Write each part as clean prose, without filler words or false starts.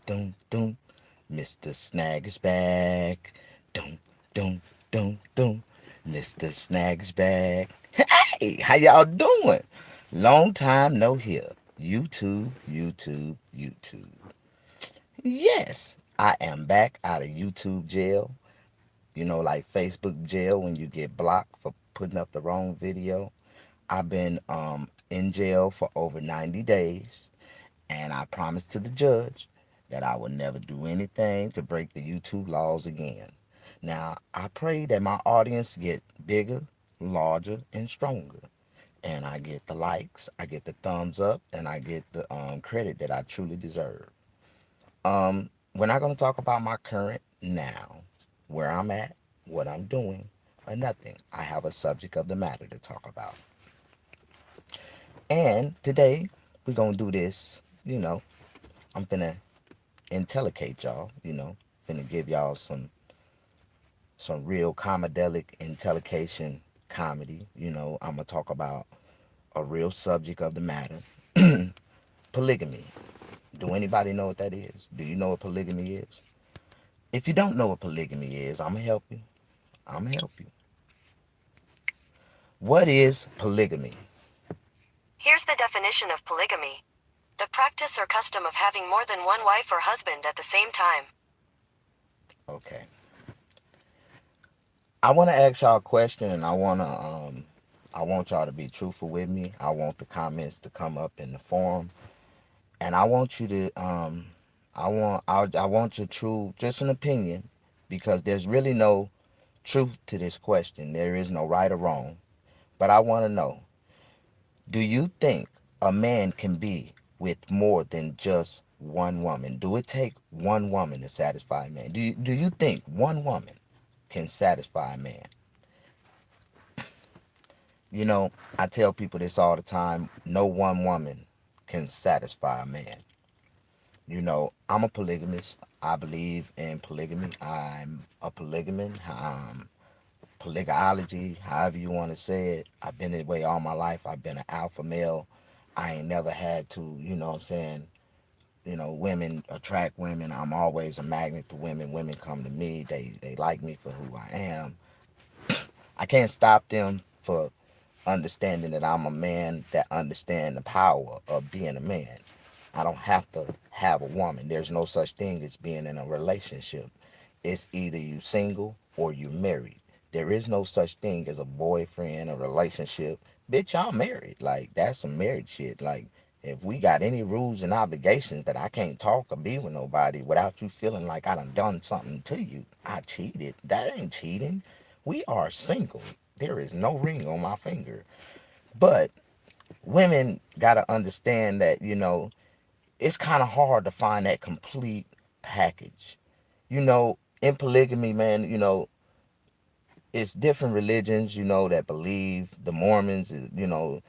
dum, dum. Mr. Snag is back. Dum, dum, dum, dum. Mr. Snag is back. Hey, how y'all doing? Long time no hear. YouTube, YouTube, YouTube. Yes, I am back out of YouTube jail. You know, like Facebook jail when you get blocked for putting up the wrong video. I've been in jail for over 90 days, and I promised to the judge that I would never do anything to break the YouTube laws again. Now, I pray that my audience get bigger, larger, and stronger. And I get the likes, I get the thumbs up, and I get the credit that I truly deserve. We're not going to talk about my current now, where I'm at, what I'm doing, or nothing. I have a subject of the matter to talk about. And today, we're going to do this, I'm finna intellicate y'all, finna give y'all some real comedelic intellication comedy. I'm gonna talk about a real subject of the matter. Polygamy. Do anybody know what that is? Do you know what polygamy is? If you don't know what polygamy is, I'm gonna help you. I'm gonna help you. What is polygamy? Here's the definition of polygamy: the practice or custom of having more than one wife or husband at the same time. Okay. I want to ask y'all a question, and I want y'all to be truthful with me. I want the comments to come up in the forum, and I want you to I want your true, just an opinion, because there's really no truth to this question. There is no right or wrong, but I want to know: do you think a man can be with more than just one woman? Do it take one woman to satisfy a man? Do you think one woman can satisfy a man? I tell people this all the time: no one woman can satisfy a man. I'm a polygamist. I believe in polygamy. I'm a polygamist. Polygology, however you want to say it. I've been that way all my life. I've been an alpha male. I ain't never had to, what I'm saying, women attract women. I'm always a magnet to women. Women come to me. They like me for who I am. I can't stop them for understanding that I'm a man that understand the power of being a man. I don't have to have a woman. There's no such thing as being in a relationship. It's either you single or you married. There is no such thing as a boyfriend, a relationship. Bitch, y'all married. Like, that's some married shit. Like, if we got any rules and obligations that I can't talk or be with nobody without you feeling like I done something to you, I cheated. That ain't cheating. We are single. There is no ring on my finger. But women got to understand that, it's kind of hard to find that complete package. In polygamy, man, it's different religions, that believe. The Mormons, the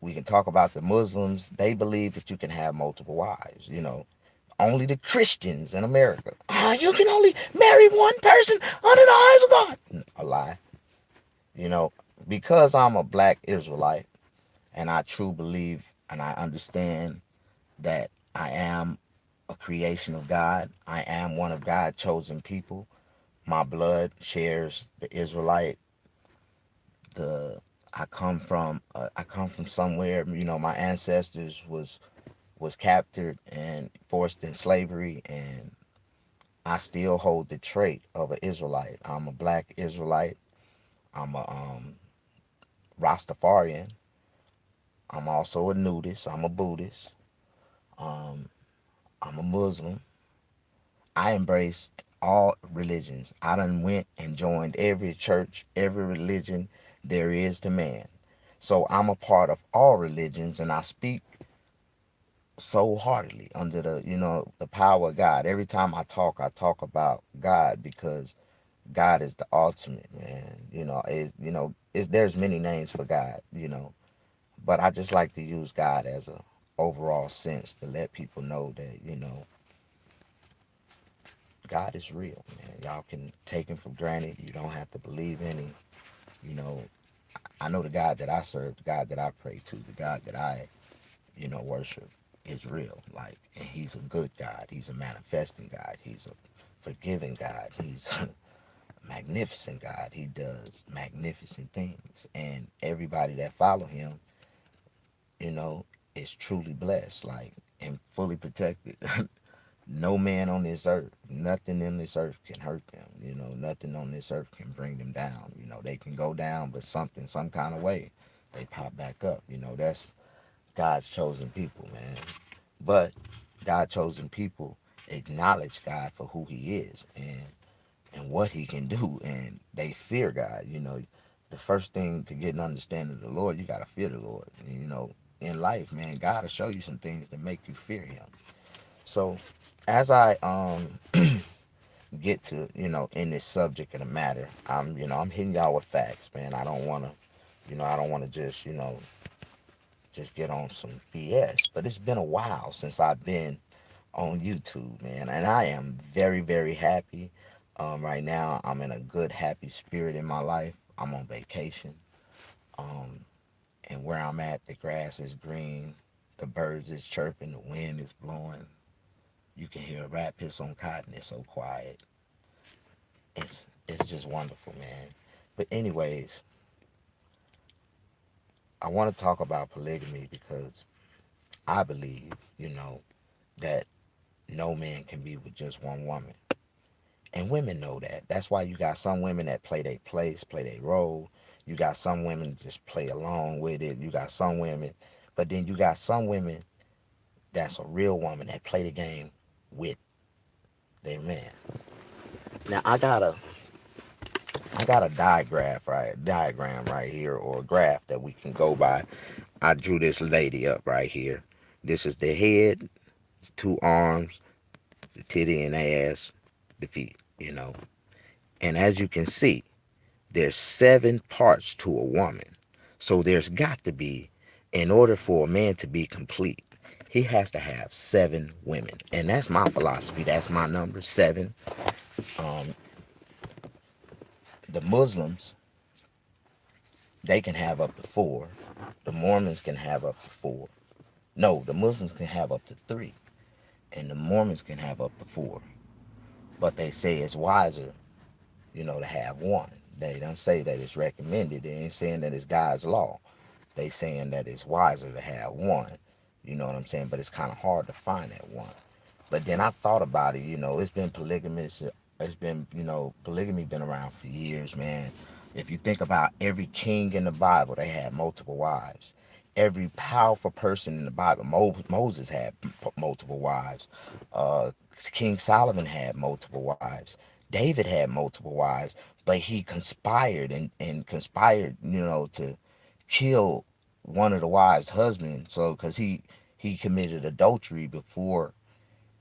we can talk about the Muslims. They believe that you can have multiple wives. Only the Christians in America, you can only marry one person under the eyes of God. A lie. You know, because I'm a black Israelite, and I truly believe and I understand that I am a creation of God. I am one of God's chosen people. My blood shares the Israelite. The I come from somewhere. My ancestors was captured and forced in slavery, and I still hold the trait of an Israelite. I'm a black Israelite. I'm a Rastafarian. I'm also a nudist. I'm a Buddhist. Um, I'm a Muslim. I embraced all religions. I done went and joined every church, every religion there is to man. So I'm a part of all religions, and I speak so heartily under the power of God. Every time I talk about God, because God is the ultimate, man. There's many names for God, but I just like to use God as a overall sense to let people know that God is real, man. Y'all can take him for granted. You don't have to believe in him. You know, I know the God that I serve, the God that I pray to, the God that I worship. is real. Like, and he's a good God. He's a manifesting God. He's a forgiving God. He's a magnificent God. He does magnificent things. And everybody that follow him, you know, is truly blessed, like, and fully protected. No man on this earth, nothing in this earth can hurt them. You know, nothing on this earth can bring them down. You know, they can go down, but something, some kind of way, they pop back up. You know, that's God's chosen people, man. But God chosen people acknowledge God for who He is and what He can do, and they fear God. You know, the first thing to get an understanding of the Lord, you gotta fear the Lord. And, you know, in life, man, God will show you some things to make you fear Him. So, as I get to, you know, in this subject of the matter, I'm hitting y'all with facts, man. I don't wanna, I don't wanna just, just get on some BS. But it's been a while since I've been on YouTube, man, and I am very, very happy. Right now, I'm in a good, happy spirit in my life. I'm on vacation, um, and where I'm at, the grass is green, the birds is chirping, the wind is blowing. You can hear a rat piss on cotton. It's so quiet. It's just wonderful, man. But anyways, I want to talk about polygamy because I believe, that no man can be with just one woman. And women know that. That's why you got some women that play their place, play their role. You got some women just play along with it. You got some women, but then you got some women that's a real woman that play the game with their man. Now I got a diagram right here, or a graph that we can go by. I drew this lady up right here. This is the head, two arms, the titty and ass, the feet, And as you can see, there's 7 parts to a woman. So there's got to be, in order for a man to be complete, he has to have 7 women. And that's my philosophy. That's my number, 7. Um, the Muslims, they can have up to 4. The Mormons can have up to 4. No, the Muslims can have up to 3. And the Mormons can have up to 4. But they say it's wiser, to have one. They don't say that it's recommended. They ain't saying that it's God's law. They saying that it's wiser to have one. You know what I'm saying? But it's kind of hard to find that one. But then I thought about it. It's been polygamous. It's been, polygamy been around for years, man. If you think about every king in the Bible, they had multiple wives. Every powerful person in the Bible, Moses had multiple wives. King Solomon had multiple wives. David had multiple wives, but he conspired and conspired, to kill one of the wives' husband. So, because he committed adultery before,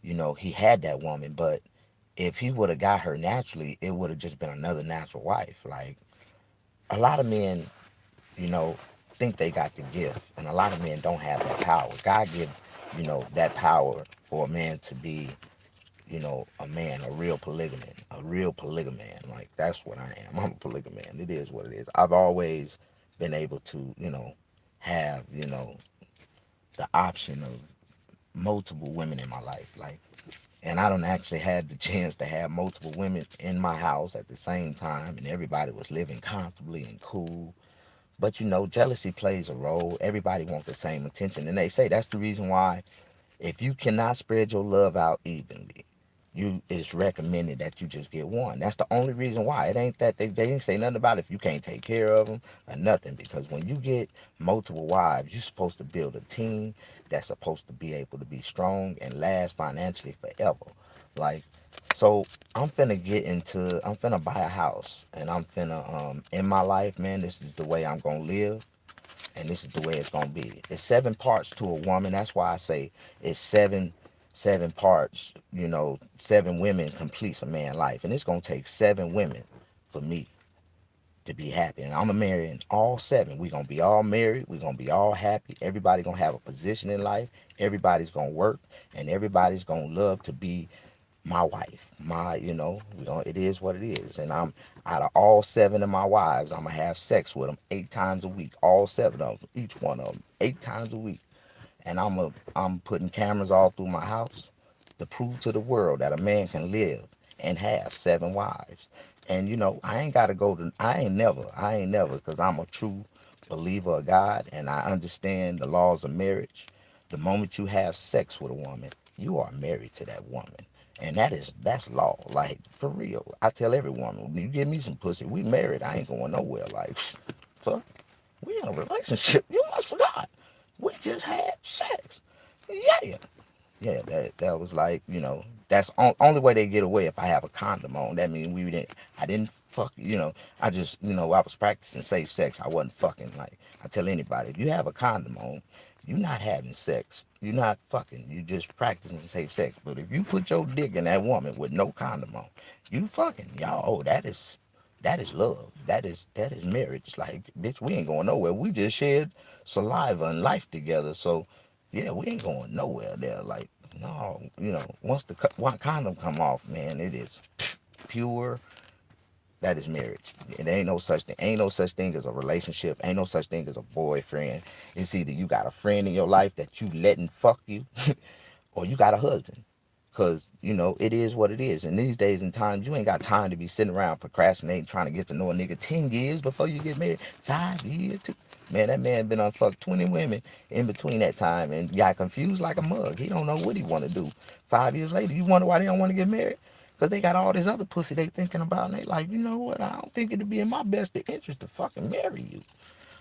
he had that woman. But if he would have got her naturally, it would have just been another natural wife. Like, a lot of men, you know, think they got the gift, and a lot of men don't have that power. God give, that power for a man to be, a man, a real polygamist, a real polygaman. Like, that's what I am. I'm a polygaman. It is what it is. I've always been able to, have, the option of multiple women in my life. Like, and I don't actually had the chance to have multiple women in my house at the same time, and everybody was living comfortably and cool. But jealousy plays a role. Everybody wants the same attention, and they say that's the reason why, if you cannot spread your love out evenly, it's recommended that you just get one. That's the only reason why. It ain't that they didn't say nothing about if you can't take care of them or nothing. Because when you get multiple wives, you're supposed to build a team that's supposed to be able to be strong and last financially forever. Like, so I'm finna buy a house, and I'm finna, in my life, man, this is the way I'm gonna live, and this is the way it's gonna be. It's 7 parts to a woman. That's why I say it's seven parts. 7 women completes a man's life, and it's gonna take 7 women for me to be happy. And I'm gonna marry all 7. We're gonna be all married. We're gonna be all happy. Everybody gonna have a position in life. Everybody's gonna work, and everybody's gonna love to be my wife. It is what it is. And I'm out of all 7 of my wives, I'm gonna have sex with them 8 times a week. All 7 of them, each one of them, 8 times a week. and I'm putting cameras all through my house to prove to the world that a man can live and have 7 wives. And I ain't gotta go to I ain't never, because I'm a true believer of God and I understand the laws of marriage. The moment you have sex with a woman, you are married to that woman. And that's law. Like, for real. I tell every woman, when you give me some pussy, we married. I ain't going nowhere. Like, fuck. We in a relationship. You must forgot. We just had sex. Yeah. Yeah, that was like, that's only way they get away if I have a condom on. That means I didn't fuck, I just, I was practicing safe sex. I wasn't fucking. Like, I tell anybody, if you have a condom on, you're not having sex. You're not fucking. You just practicing safe sex. But if you put your dick in that woman with no condom on, you fucking. Y'all, oh, that is love. That is marriage. Like, bitch, we ain't going nowhere. We just shared saliva and life together. So, yeah, we ain't going nowhere there. Like, no, once the one condom come off, man, it is pure. That is marriage. It ain't no such thing as a relationship. Ain't no such thing as a boyfriend. It's either you got a friend in your life that you letting fuck you, or you got a husband. Cause it is what it is. And these days and times, you ain't got time to be sitting around procrastinating, trying to get to know a nigga 10 years before you get married. 5 years, too. Man, that man been unfucked 20 women in between that time and got confused like a mug. He don't know what he want to do. 5 years later, you wonder why they don't want to get married? Cause they got all this other pussy they thinking about, and they like, you know what? I don't think it'd be in my best interest to fucking marry you.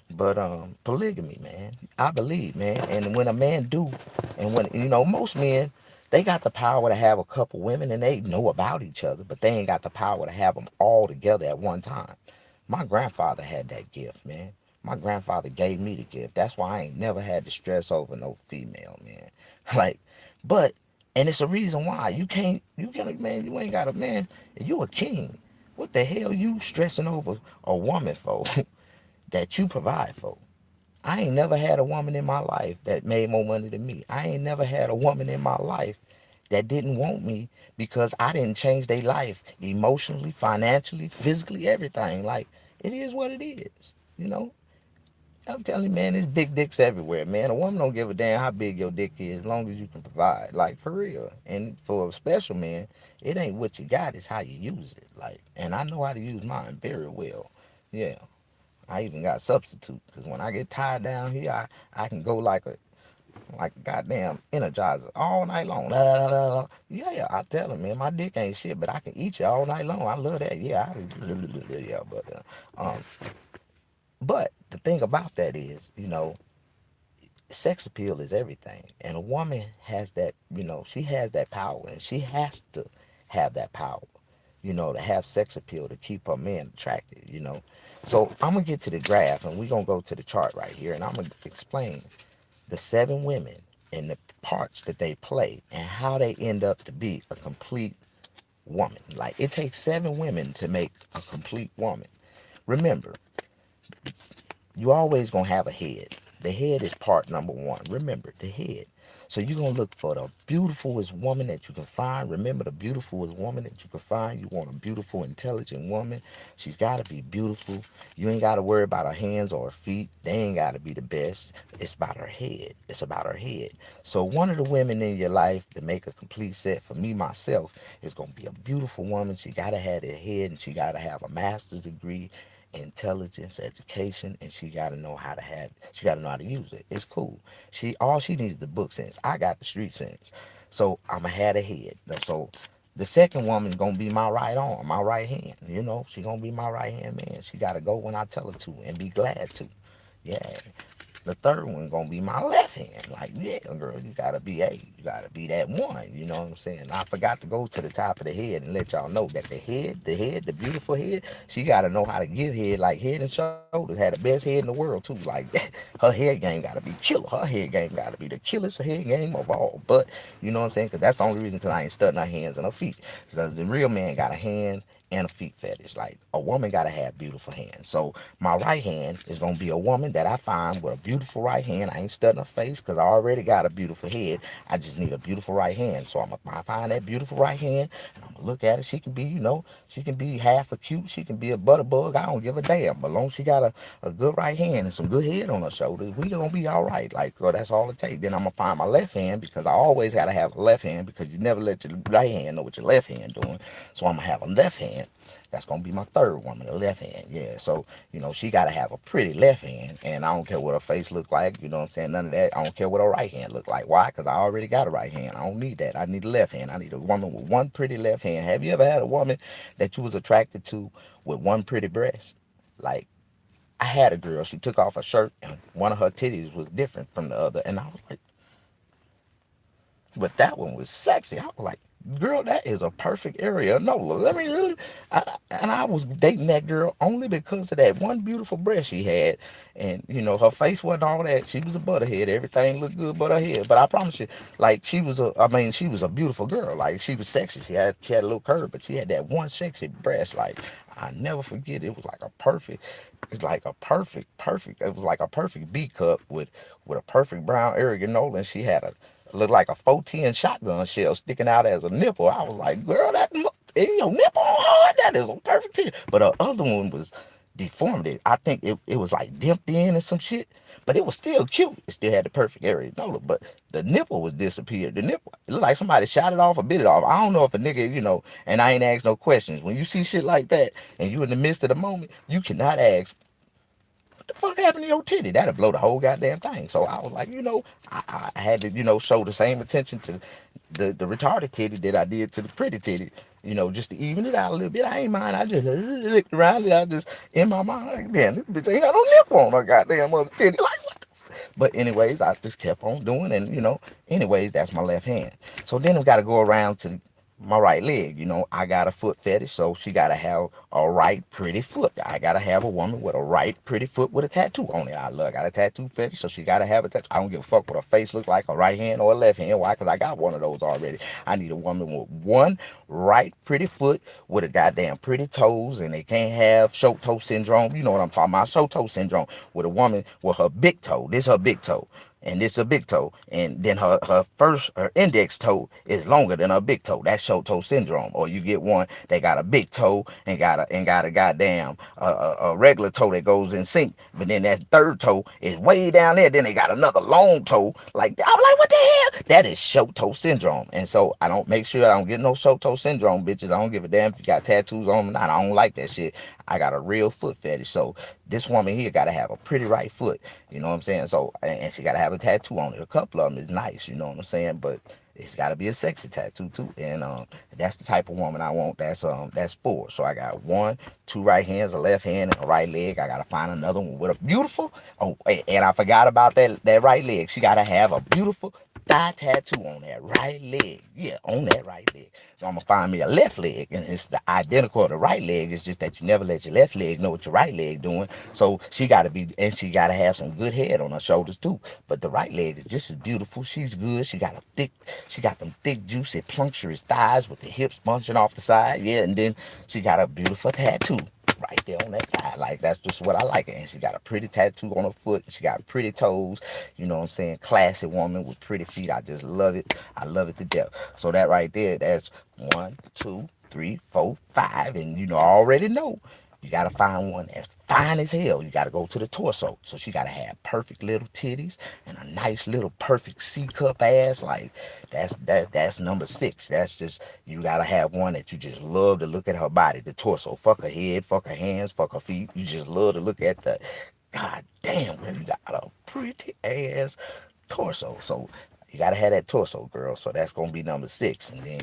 But polygamy, man, I believe, man. And when a man do, and when most men, they got the power to have a couple women and they know about each other, but they ain't got the power to have them all together at one time. My grandfather had that gift, man. My grandfather gave me the gift. That's why I ain't never had to stress over no female, man. Like, but and it's a reason why you can't, man. You ain't got a man. You a king. What the hell you stressing over a woman for? That you provide for. I ain't never had a woman in my life that made more money than me. I ain't never had a woman in my life that didn't want me because I didn't change their life emotionally, financially, physically, everything. Like, it is what it is. You know? I'm telling you, man, there's big dicks everywhere, man. A woman don't give a damn how big your dick is as long as you can provide. Like, for real. And for a special man, it ain't what you got, it's how you use it. Like, and I know how to use mine very well. Yeah. I even got substitute because when I get tied down here, I can go like a goddamn energizer all night long. La, la, la, la. Yeah, yeah, I tell him, man, my dick ain't shit, but I can eat you all night long. I love that. Yeah, yeah, but the thing about that is, sex appeal is everything, and a woman has that. She has that power, and she has to have that power. To have sex appeal to keep her man attracted. So I'm gonna get to the graph, and we're gonna go to the chart right here, and I'm gonna explain the 7 women and the parts that they play and how they end up to be a complete woman. Like, it takes 7 women to make a complete woman. Remember, you always gonna have a head. The head is part number one. Remember, the head. So you're gonna look for the beautifulest woman that you can find. Remember, the beautifulest woman that you can find. You want a beautiful, intelligent woman. She's gotta be beautiful. You ain't gotta worry about her hands or her feet. They ain't gotta be the best. It's about her head. It's about her head. So one of the women in your life to make a complete set for me myself is gonna be a beautiful woman. She gotta have a head and she gotta have a master's degree, intelligence, education, and she gotta know how to use it. It's cool. She needs the book sense. I got the street sense. So I'ma have a head. So the second woman's gonna be my right arm, my right hand. She gonna be my right hand man. She gotta go when I tell her to and be glad to. Yeah. The third one gonna be my left hand. Like, yeah, girl, you gotta be that one. You know what I'm saying? I forgot to go to the top of the head and let y'all know that the beautiful head, she gotta know how to give head. Like, Head and Shoulders had the best head in the world too. Like, her head game gotta be killer. Her head game gotta be the killest head game of all. But you know what I'm saying? Cause that's the only reason. Cause I ain't studying her hands and her feet. Because the real man got a hand and a feet fetish. Like, a woman gotta have beautiful hands. So my right hand is gonna be a woman that I find with a beautiful right hand. I ain't studying her face because I already got a beautiful head. I just need a beautiful right hand. So I'm gonna find that beautiful right hand and I'm gonna look at it. She can be, she can be half a cute. She can be a butterbug. I don't give a damn. But long as she got a good right hand and some good head on her shoulders, we gonna be all right. Like, so that's all it takes. Then I'm gonna find my left hand because I always gotta have a left hand because you never let your right hand know what your left hand doing. So I'm gonna have a left hand. That's gonna be my third woman, the left hand. Yeah. So, she gotta have a pretty left hand. And I don't care what her face look like, you know what I'm saying? None of that. I don't care what her right hand look like. Why? Because I already got a right hand. I don't need that. I need a left hand. I need a woman with one pretty left hand. Have you ever had a woman that you was attracted to with one pretty breast? Like, I had a girl, she took off her shirt and one of her titties was different from the other. And I was like, but that one was sexy. I was like, girl, that is a perfect area. No, let me really. And I was dating that girl only because of that one beautiful breast she had. And, her face wasn't all that. She was a butterhead. Everything looked good but her head. But I promise you, like, she was a beautiful girl. Like, she was sexy. She had a little curve, but she had that one sexy breast. Like, I never forget. It was like a perfect. It's like a perfect. It was like a perfect B cup with a perfect brown areola, and she had a looked like a 410 shotgun shell sticking out as a nipple. I was like, girl, in your nipple hard, that is a perfect titty. But the other one was deformed. I think it was like dipped in and some shit. But it was still cute. It still had the perfect area. No, but the nipple was disappeared. The nipple, it looked like somebody shot it off or bit it off. I don't know if a nigga, and I ain't asked no questions. When you see shit like that and you in the midst of the moment, you cannot ask, the fuck happened to your titty? That'll blow the whole goddamn thing. So I was like, I had to, show the same attention to the retarded titty that I did to the pretty titty, just to even it out a little bit. I ain't mind. I just looked around it. I just, in my mind, like, damn, this bitch ain't got no nipple on her goddamn other titty. Like, what the. But anyways, I just kept on doing, and anyways, that's my left hand. So then we got to go around to my right leg. I got a foot fetish, so she gotta have a right pretty foot. I gotta have a woman with a right pretty foot with a tattoo on it. Got a tattoo fetish, so she gotta have a tattoo. I don't give a fuck what her face look like, a right hand or a left hand. Why? Because I got one of those already. I need a woman with one right pretty foot with a goddamn pretty toes, and they can't have short toe syndrome. You know what I'm talking about? Short toe syndrome with a woman with her big toe. This her big toe, and this a big toe, and then her index toe is longer than her big toe. That's short toe syndrome. Or you get one that got a big toe and got a goddamn a regular toe that goes in sync, but then that third toe is way down there. Then they got another long toe. Like, I'm like, what the hell? That is short toe syndrome. And so I don't make sure I don't get no short toe syndrome, bitches. I don't give a damn if you got tattoos on them or not. I don't like that shit. I got a real foot fetish. So this woman here got to have a pretty right foot. You know what I'm saying? So, and she got to have a tattoo on it. A couple of them is nice. You know what I'm saying? But it's got to be a sexy tattoo too. And that's the type of woman I want. That's four. So I got one, two right hands, a left hand, and a right leg. I got to find another one with a beautiful. Oh, and I forgot about that right leg. She got to have a beautiful thigh tattoo on that right leg. Yeah, on that right leg. So I'm gonna find me a left leg, and it's the identical of the right leg. It's just that you never let your left leg know what your right leg doing. So she gotta be, and she gotta have some good head on her shoulders too. But the right leg is just as beautiful. She's good. She got them thick, juicy, pluncturous thighs with the hips bunching off the side. Yeah, and then she got a beautiful tattoo right there on that thigh. Like, that's just what I like. And she got a pretty tattoo on her foot. She got pretty toes. You know what I'm saying? Classy woman with pretty feet. I just love it. I love it to death. So that right there, that's 1, 2, 3, 4, 5. And I already know. You gotta find one that's fine as hell. You gotta go to the torso. So she gotta have perfect little titties and a nice little perfect C cup ass. Like, that's number 6. That's just, you gotta have one that you just love to look at her body, the torso. Fuck her head, fuck her hands, fuck her feet. You just love to look at the, god damn, girl, you got a pretty ass torso. So you gotta have that torso, girl. So that's gonna be number 6. And then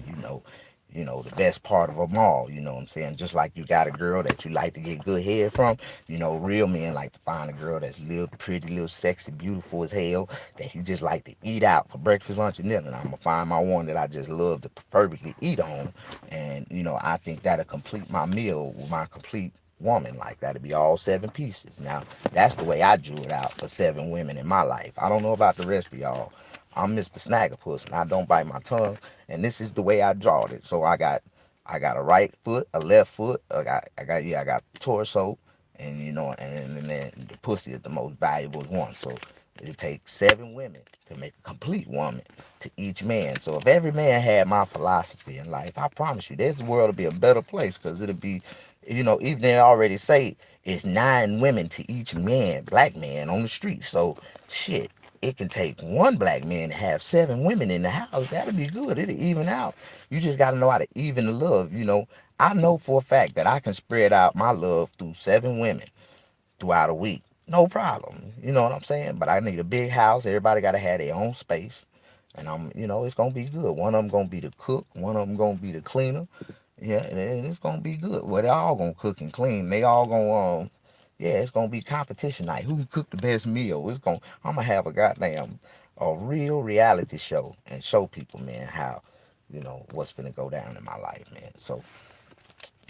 the best part of them all, you know what I'm saying? Just like you got a girl that you like to get good head from, real men like to find a girl that's little pretty, little sexy, beautiful as hell, that you just like to eat out for breakfast, lunch, and dinner. And I'm gonna find my one that I just love to preferably eat on. And, I think that'll complete my meal with my complete woman. Like, that'll be all 7 pieces. Now, that's the way I drew it out for 7 women in my life. I don't know about the rest of y'all. I'm Mr. Snaggerpuss, and I don't bite my tongue. And this is the way I drawed it. So I got a right foot, a left foot. I got torso, and and then the pussy is the most valuable one. So It'll take 7 women to make a complete woman to each man. So if every man had my philosophy in life, I promise you, this world will be a better place because it'll be, even they already say it's 9 women to each man, black man on the street. So shit, it can take one black man to have 7 women in the house. That'll be good. It'll even out. You just got to know how to even the love. I know for a fact that I can spread out my love through 7 women throughout a week. No problem. You know what I'm saying? But I need a big house. Everybody got to have their own space. And it's going to be good. One of them going to be the cook. One of them going to be the cleaner. Yeah, and it's going to be good. Well, they all going to cook and clean. They all going to, yeah, it's going to be competition night. Who can cook the best meal? I'm going to have a real reality show and show people, man, how, what's finna go down in my life, man. So,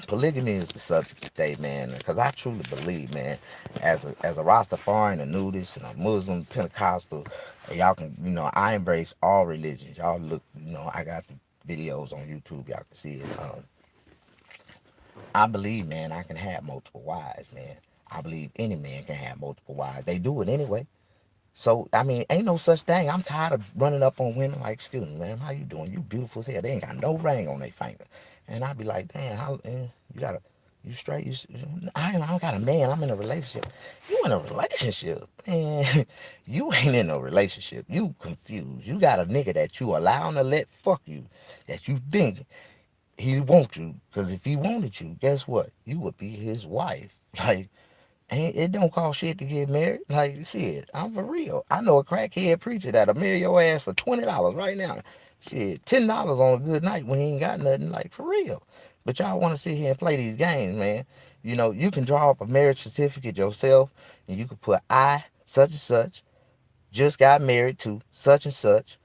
polygamy is the subject today, man, because I truly believe, man, as a Rastafarian, a nudist, and a Muslim, Pentecostal, y'all can, I embrace all religions. Y'all look, I got the videos on YouTube, y'all can see it. I believe, man, I can have multiple wives, man. I believe any man can have multiple wives. They do it anyway. So I mean, ain't no such thing. I'm tired of running up on women like, excuse me, man, how you doing? You beautiful as hell. They ain't got no ring on their finger, and I be like, damn, you got a, you straight? I got a man. I'm in a relationship. You in a relationship, man? You ain't in a relationship. You confused. You got a nigga that you allowing to let fuck you, that you think he want you, because if he wanted you, guess what? You would be his wife. Like, ain't it don't cost shit to get married. Like shit, I'm for real. I know a crackhead preacher that'll marry your ass for $20 right now. Shit, $10 on a good night when he ain't got nothing. Like for real. But y'all want to sit here and play these games, man. You can draw up a marriage certificate yourself, and you can put I such and such just got married to such and such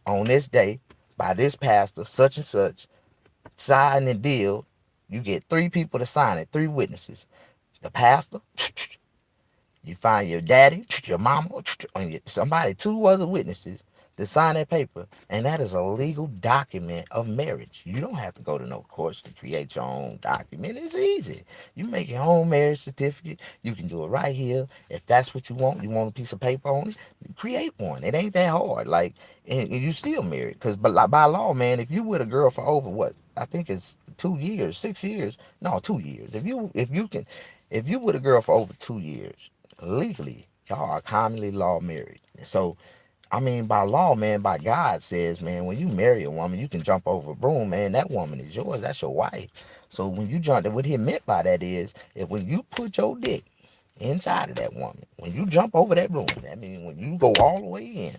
on this day by this pastor such and such. Sign the deal. You get 3 people to sign it, 3 witnesses. The pastor, you find your daddy, your mama, and somebody, 2 other witnesses to sign that paper, and that is a legal document of marriage. You don't have to go to no courts to create your own document. It's easy. You make your own marriage certificate. You can do it right here. If that's what you want, a piece of paper on it, create one. It ain't that hard. Like, and you still married. Because but like, by law, man, if you with a girl for over what? I think it's 2 years, 6 years. No, 2 years. If you with a girl for over 2 years, legally, y'all are commonly law married. So, I mean, by law, man, by God says, man, when you marry a woman, you can jump over a broom, man. That woman is yours. That's your wife. So when you jump, what he meant by that is, if when you put your dick inside of that woman, when you jump over that broom, that means when you go all the way in,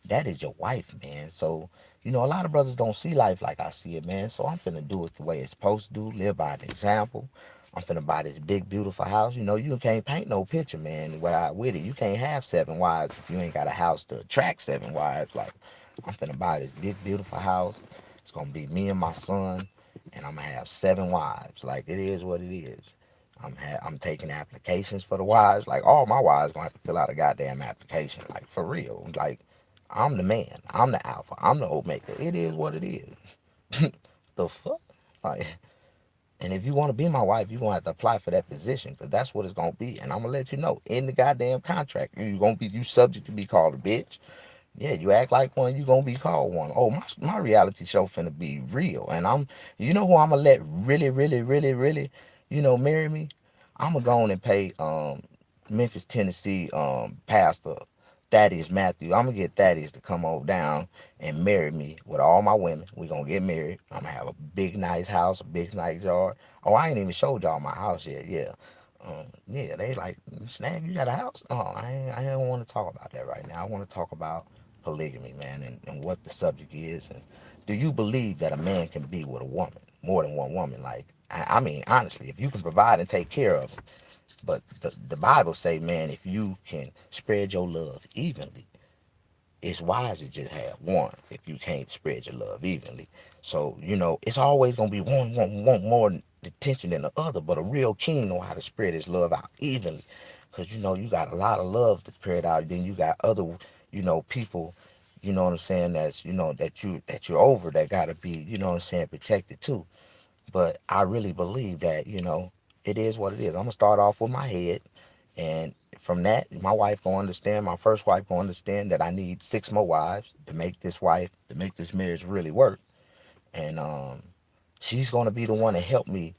that is your wife, man. So, a lot of brothers don't see life like I see it, man. So I'm finna do it the way it's supposed to do, live by an example. I'm finna buy this big, beautiful house. You can't paint no picture, man, with it. You can't have 7 wives if you ain't got a house to attract 7 wives. Like, I'm finna buy this big, beautiful house. It's gonna be me and my son, and I'm gonna have 7 wives. Like, it is what it is. I'm taking applications for the wives. Like, all my wives gonna have to fill out a goddamn application. Like, for real. Like, I'm the man. I'm the alpha. I'm the omega. It is what it is. The fuck? Like, and if you want to be my wife, you're going to have to apply for that position because that's what it's going to be. And I'm going to let you know in the goddamn contract, you subject to be called a bitch. Yeah, you act like one, you gonna be called one. Oh, my reality show finna be real, and you know who I'm gonna let really, really, really, really, marry me. I'm gonna go on and pay Memphis, Tennessee pastor Thaddeus Matthew. I'm gonna get Thaddeus to come on down and marry me with all my women. We gonna get married. I'm gonna have a big nice house, a big nice yard. Oh, I ain't even showed y'all my house yet. Yeah. Yeah, they like, Snag, you got a house? Oh, I don't want to talk about that right now. I want to talk about polygamy, man, and what the subject is. And do you believe that a man can be with a woman, more than one woman? Like, I mean, honestly, if you can provide and take care of them. But the Bible say, man, if you can spread your love evenly, it's wise to just have one if you can't spread your love evenly. So, it's always gonna be one want more attention than the other, but a real king know how to spread his love out evenly. Cause you got a lot of love to spread out. Then you got other, people, you know what I'm saying, that's that you're over that gotta be, you know what I'm saying, protected too. But I really believe that, it is what it is. I'm gonna start off with my head, and from that, my wife gonna understand. My first wife gonna understand that I need 6 more wives to make this marriage really work. And she's gonna be the one to help me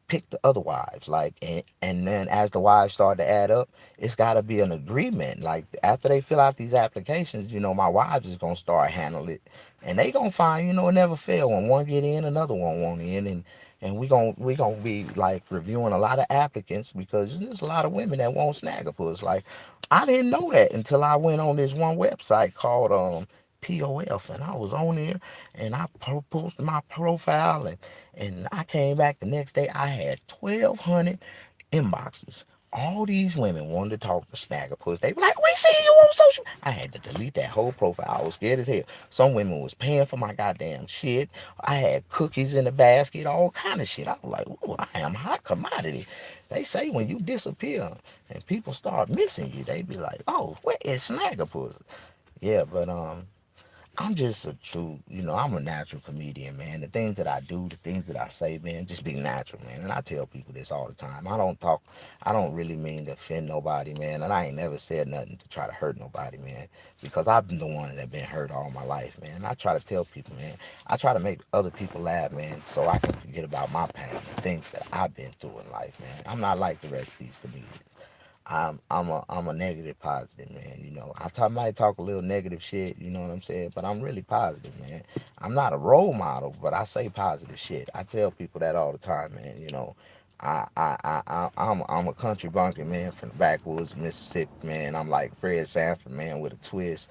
pick the other wives. Like, and then as the wives start to add up, it's got to be an agreement. Like after they fill out these applications, my wives is gonna start handling it, and they gonna find, it never fail. When one get in, another one won't in, and we gonna be like reviewing a lot of applicants because there's a lot of women that won't snag a puss. Like I didn't know that until I went on this one website called POF, and I was on there, and I posted my profile, and I came back the next day. I had 1,200 inboxes. All these women wanted to talk to Snaggerpuss. They were like, "We see you on social." I had to delete that whole profile. I was scared as hell. Some women was paying for my goddamn shit. I had cookies in the basket, all kind of shit. I was like, "Ooh, I am hot commodity." They say when you disappear and people start missing you, they be like, "Oh, where is Snaggerpuss?" Yeah, but I'm just a true, I'm a natural comedian, man. The things that I do, the things that I say, man, just be natural, man. And I tell people this all the time. I don't really mean to offend nobody, man. And I ain't never said nothing to try to hurt nobody, man. Because I've been the one that been hurt all my life, man. And I try to tell people, man, I try to make other people laugh, man, so I can forget about my pain, the things that I've been through in life, man. I'm not like the rest of these comedians. I'm a negative positive, man. Might talk a little negative shit, you know what I'm saying? But I'm really positive, man. I'm not a role model, but I say positive shit. I tell people that all the time, man. I'm a country bumpkin, man, from the backwoods of Mississippi, man. I'm like Fred Sanford, man, with a twist.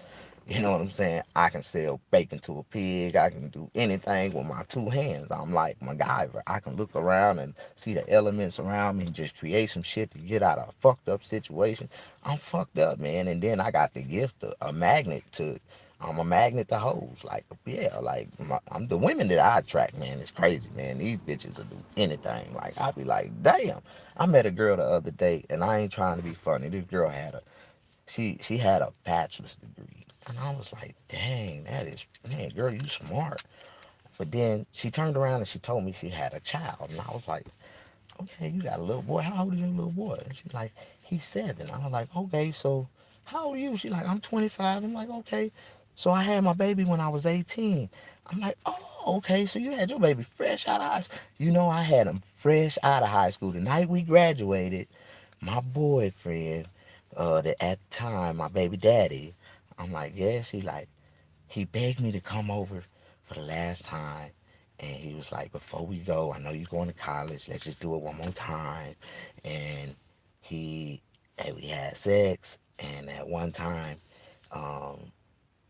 You know what I'm saying? I can sell bacon to a pig. I can do anything with my 2 hands. I'm like MacGyver. I can look around and see the elements around me and just create some shit to get out of a fucked up situation. I'm fucked up, man. And then I got the gift of a magnet to. I'm a magnet to hoes. Like, yeah, like I'm the women that I attract, man. It's crazy, man. These bitches will do anything. Like, I be like, damn. I met a girl the other day, and I ain't trying to be funny. This girl she had a bachelor's degree. And I was like, dang, man, girl, you smart. But then she turned around and she told me she had a child. And I was like, okay, you got a little boy. How old is your little boy? And she's like, he's 7. I was like, okay, so how old are you? She's like, I'm 25. I'm like, okay. So I had my baby when I was 18. I'm like, oh, okay, so you had your baby fresh out of high school. I had him fresh out of high school. The night we graduated, my boyfriend, at the time, my baby daddy, I'm like, yeah, she like, he begged me to come over for the last time. And he was like, before we go, I know you're going to college. Let's just do it one more time. And we had sex. And at one time, um,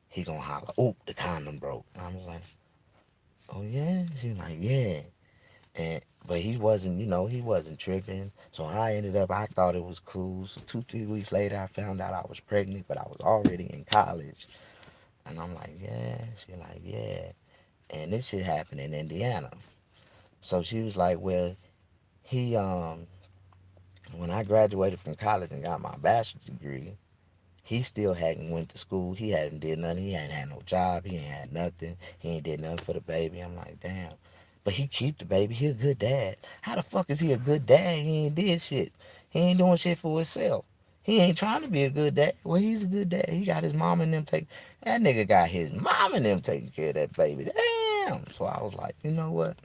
he gonna holler, oh, the condom broke. And I was like, oh yeah? She was like, yeah. And but he wasn't tripping. So I thought it was cool. So 2, 3 weeks later, I found out I was pregnant, but I was already in college. And I'm like, yeah. She like, yeah. And this shit happened in Indiana. So she was like, well, he when I graduated from college and got my bachelor's degree, he still hadn't went to school. He hadn't did nothing. He hadn't had no job. He ain't had nothing. He ain't did nothing for the baby. I'm like, damn. But he keep the baby. He a good dad. How the fuck is he a good dad? He ain't did shit. He ain't doing shit for himself. He ain't trying to be a good dad. Well, he's a good dad. He got his mom and them take. That nigga got his mom and them taking care of that baby. Damn. So I was like, you know what?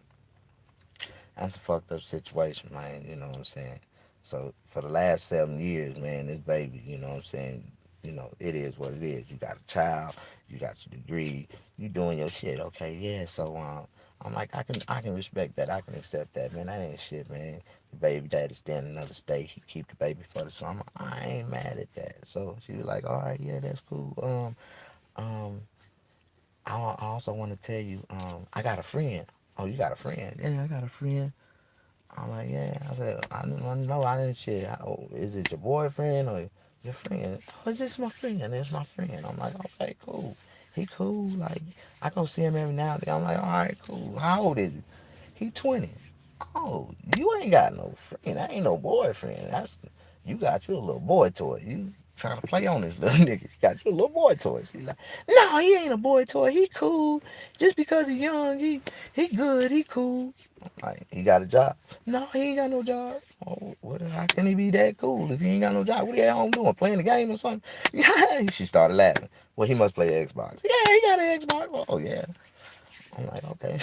That's a fucked up situation, man. You know what I'm saying? So for the last 7 years, man, this baby, you know what I'm saying? It is what it is. You got a child, you got your degree, you doing your shit. Okay, yeah. So I'm like, I can respect that. I can accept that, man. That ain't shit, man. The baby daddy stay in another state. He keep the baby for the summer. I ain't mad at that. So she was like, all right, yeah, that's cool. I also want to tell you, I got a friend. Oh, you got a friend? Yeah, I got a friend. I'm like, yeah. I said, I didn't know. I didn't shit. Is it your boyfriend or your friend? Oh, it's just my friend. It's my friend. I'm like, okay, cool. He cool. Like, I go see him every now and then. I'm like, all right, cool. How old is he? He 20. Oh, you ain't got no friend. That ain't no boyfriend. You got your little boy toy. You trying to play on this little nigga. Got you a little boy toy. She's like, no, he ain't a boy toy. He cool. Just because he young, he good. He cool. Like, he got a job? No, he ain't got no job. Oh, what? How can he be that cool if he ain't got no job? What he at home doing? Playing the game or something? Yeah. She started laughing. Well, he must play Xbox. Yeah, he got an Xbox. Oh yeah. I'm like, okay.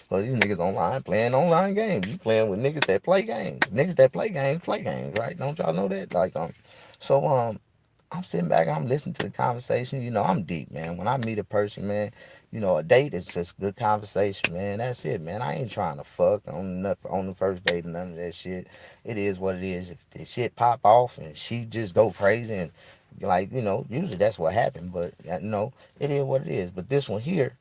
Well, these niggas online playing online games. You playing with niggas that play games. Niggas that play games, right? Don't y'all know that? So I'm sitting back and I'm listening to the conversation. You know, I'm deep, man. When I meet a person, man, you know, a date is just good conversation, man. That's it, man. I ain't trying to fuck on the first date and none of that shit. It is what it is. If the shit pop off and she just go crazy and like, you know, usually that's what happened. But you know, it is what it is. But this one here,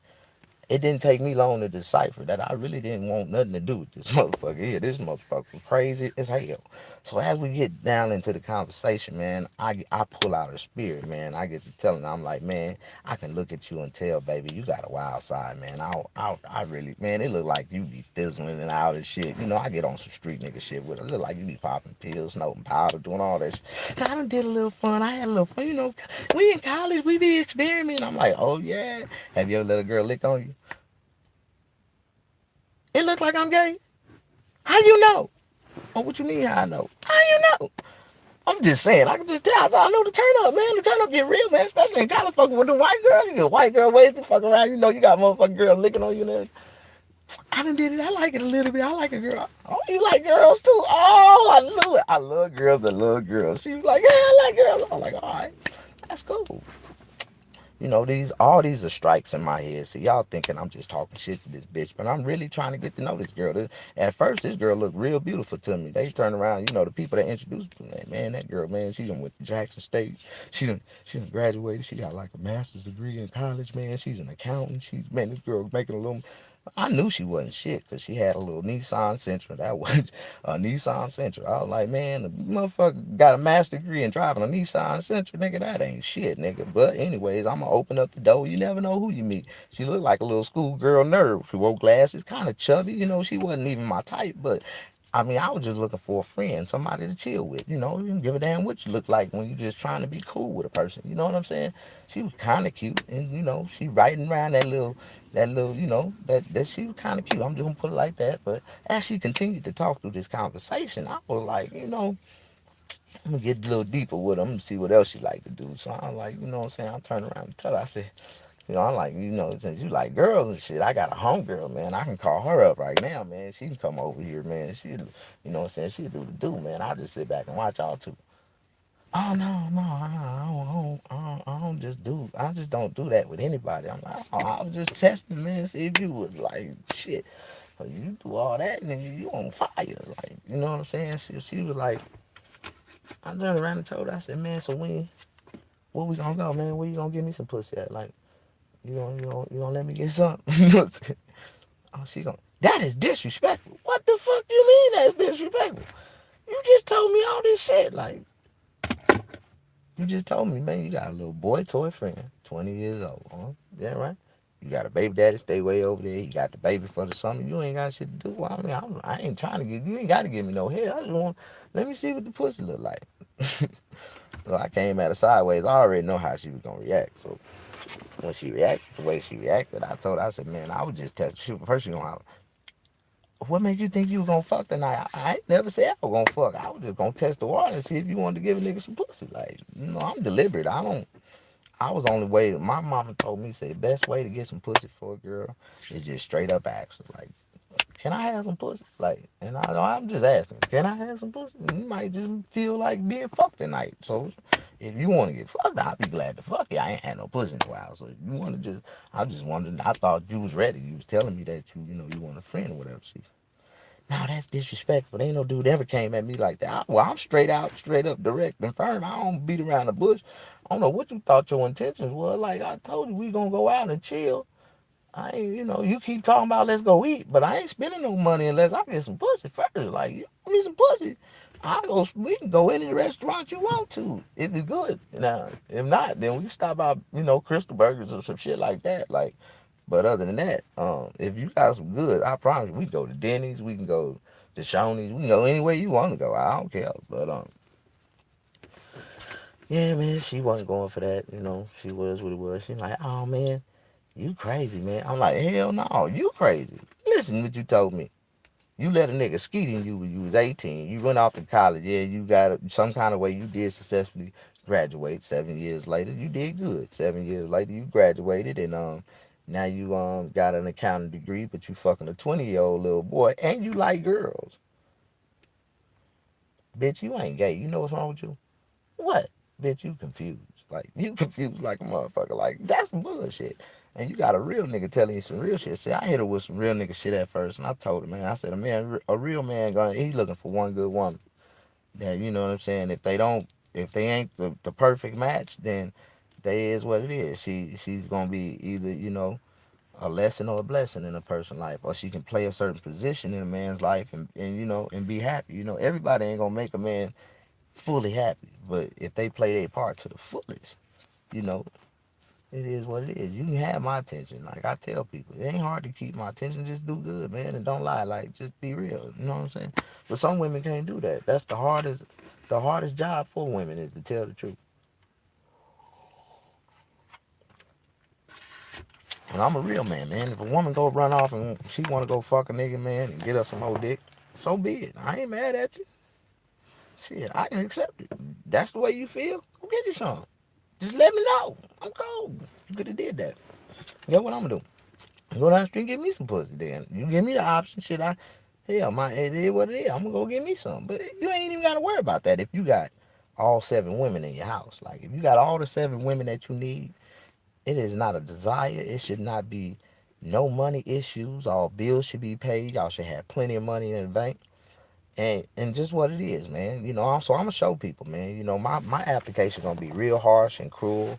it didn't take me long to decipher that I really didn't want nothing to do with this motherfucker here. This motherfucker was crazy as hell. So as we get down into the conversation, man, I pull out a spirit, man. I get to telling her, I'm like, man, I can look at you and tell, baby, you got a wild side, man. I really, man, it look like you be fizzling and out and shit. You know, I get on some street nigga shit with it. It look like you be popping pills, smoking powder, doing all that shit. I done did a little fun. I had a little fun. You know, we in college, we be experimenting. I'm like, oh yeah. Have you ever let a girl lick on you? It look like I'm gay. How you know? Oh, what you mean how I know? How you know? I'm just saying, I can just tell. I know the turn up, man. The turn up get real, man. Especially in college fucking with the white girls. You get a white girl wasted, fuck around. You know, you got motherfucking girl licking on you and everything. I done did it. I like it a little bit. I like a girl. Oh, you like girls too? Oh, I knew it. I love girls that love girls. She was like, yeah, I like girls. I'm like, all right, that's cool. You know, all these are strikes in my head. So y'all thinking I'm just talking shit to this bitch, but I'm really trying to get to know this girl. At first, this girl looked real beautiful to me. They turned around, you know, the people that introduced me, man, that girl, man, she done went to Jackson State. She done graduated. She got like a master's degree in college, man. She's an accountant. Man, this girl making a little. I knew she wasn't shit because she had a little Nissan Sentra. That was a Nissan Sentra. I was like, man, the motherfucker got a master degree in driving a Nissan Sentra, nigga. That ain't shit, nigga. But anyways, I'm gonna open up the door. You never know who you meet. She looked like a little schoolgirl nerd. She wore glasses, kind of chubby. You know, she wasn't even my type, but I mean, I was just looking for a friend, somebody to chill with. You know, you don't give a damn what you look like when you just trying to be cool with a person. You know what I'm saying? She was kind of cute, and you know, she riding around that little, you know, that she was kind of cute. I'm just gonna put it like that. But as she continued to talk through this conversation, I was like, you know, I'm gonna get a little deeper with her. I'm gonna see what else she like to do. So I'm like, you know what I'm saying? I turned around and tell her, I said, you know, I'm like, you know, since you like girls and shit, I got a homegirl, man. I can call her up right now, man. She can come over here, man. You know what I'm saying? She'll do the do, man. I just sit back and watch y'all too. Oh no, no, I don't just do. I just don't do that with anybody. I'm like, oh, I was just testing, man, see if you would like shit. You do all that and then you on fire, like you know what I'm saying? She was like, I turned around and told her, I said, man, so where we gonna go, man? Where you gonna give me some pussy at? Like, you gonna let me get some? You know what I'm saying? Oh, she gonna. That is disrespectful. What the fuck you mean that's disrespectful? You just told me all this shit. Like, you just told me, man, you got a little boy toy friend, 20 years old. Huh? Yeah, right? You got a baby daddy stay way over there. You got the baby for the summer. You ain't got shit to do. Well, I mean, I ain't trying to get you. Ain't got to give me no head. I just want let me see what the pussy look like. So I came at her sideways. I already know how she was gonna react. So when she reacted the way she reacted, I told her, I said, man, I was just testing. First, she gonna what made you think you was gonna fuck tonight? I ain't never said I was gonna fuck. I was just gonna test the water and see if you wanted to give a nigga some pussy. Like, you know, I'm deliberate. I was only way. My mama told me, say the best way to get some pussy for a girl is just straight up ask her, like, can I have some pussy? Like, and I'm just asking, can I have some pussy? And you might just feel like being fucked tonight. So if you want to get fucked, I'll be glad to fuck you. I ain't had no pussy in a while. So if you want to I just wondered. I thought you was ready. You was telling me that you know, you want a friend or whatever. See, now that's disrespectful. Ain't no dude ever came at me like that. Well, I'm straight out, straight up, direct and firm. I don't beat around the bush. I don't know what you thought your intentions were. Like I told you, we gonna go out and chill. I ain't, you know, you keep talking about let's go eat, but I ain't spending no money unless I get some pussy first. Like, you give me some pussy. We can go any restaurant you want to if it's good. Now, if not, then we can stop out, you know, Crystal Burgers or some shit like that. Like, but other than that, if you got some good, I promise you, we can go to Denny's, we can go to Shoney's, we can go anywhere you want to go. I don't care. But Yeah, man, she wasn't going for that. You know, she was what it was. She like, oh man, you crazy, man. I'm like, hell no, you crazy. Listen what you told me. You let a nigga skeet in you when you was 18. You went off to college. Yeah, you got some kind of way you did successfully graduate. 7 years later, you did good. 7 years later, you graduated and now you got an accounting degree, but you fucking a 20-year-old little boy and you like girls. Bitch, you ain't gay. You know what's wrong with you? What? Bitch, you confused. Like, you confused like a motherfucker. Like, that's bullshit. And you got a real nigga telling you some real shit. See, I hit her with some real nigga shit at first, and I told her, man, I said, a real man, he looking for one good woman. That, you know what I'm saying? If they ain't the perfect match, then they is what it is. She's gonna be either, a lesson or a blessing in a person's life, or she can play a certain position in a man's life and be happy. Everybody ain't gonna make a man fully happy. But if they play their part to the fullest, you know, it is what it is. You can have my attention. Like I tell people, it ain't hard to keep my attention. Just do good, man, and don't lie. Like just be real. You know what I'm saying? But some women can't do that. That's the hardest. The hardest job for women is to tell the truth. And I'm a real man, man. If a woman go run off and she want to go fuck a nigga, man, and get her some old dick, so be it. I ain't mad at you. Shit, I can accept it. That's the way you feel. Go get you some. Just let me know. I'm cold. You could have did that. You know what I'm gonna do? Go down the street and get me some pussy. Then you give me the option. Shit, hell, it is what it is. I'm gonna go get me some. But you ain't even gotta worry about that if you got all 7 women in your house. Like if you got all the 7 women that you need, it is not a desire. It should not be no money issues. All bills should be paid. Y'all should have plenty of money in the bank. And just what it is, man. So I'm gonna show people, man. My application gonna be real harsh and cruel.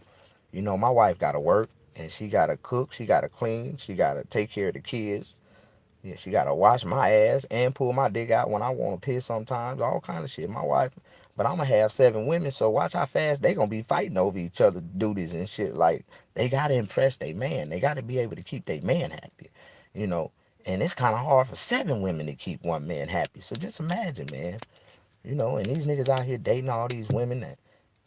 My wife gotta work and she gotta cook, she gotta clean, she gotta take care of the kids. Yeah, she gotta wash my ass and pull my dick out when I want to piss sometimes, all kind of shit. My wife, but I'm gonna have 7 women, so watch how fast they gonna be fighting over each other duties and shit. Like they gotta impress their man. They gotta be able to keep their man happy, you know. And it's kind of hard for 7 women to keep one man happy. So just imagine, man. And these niggas out here dating all these women that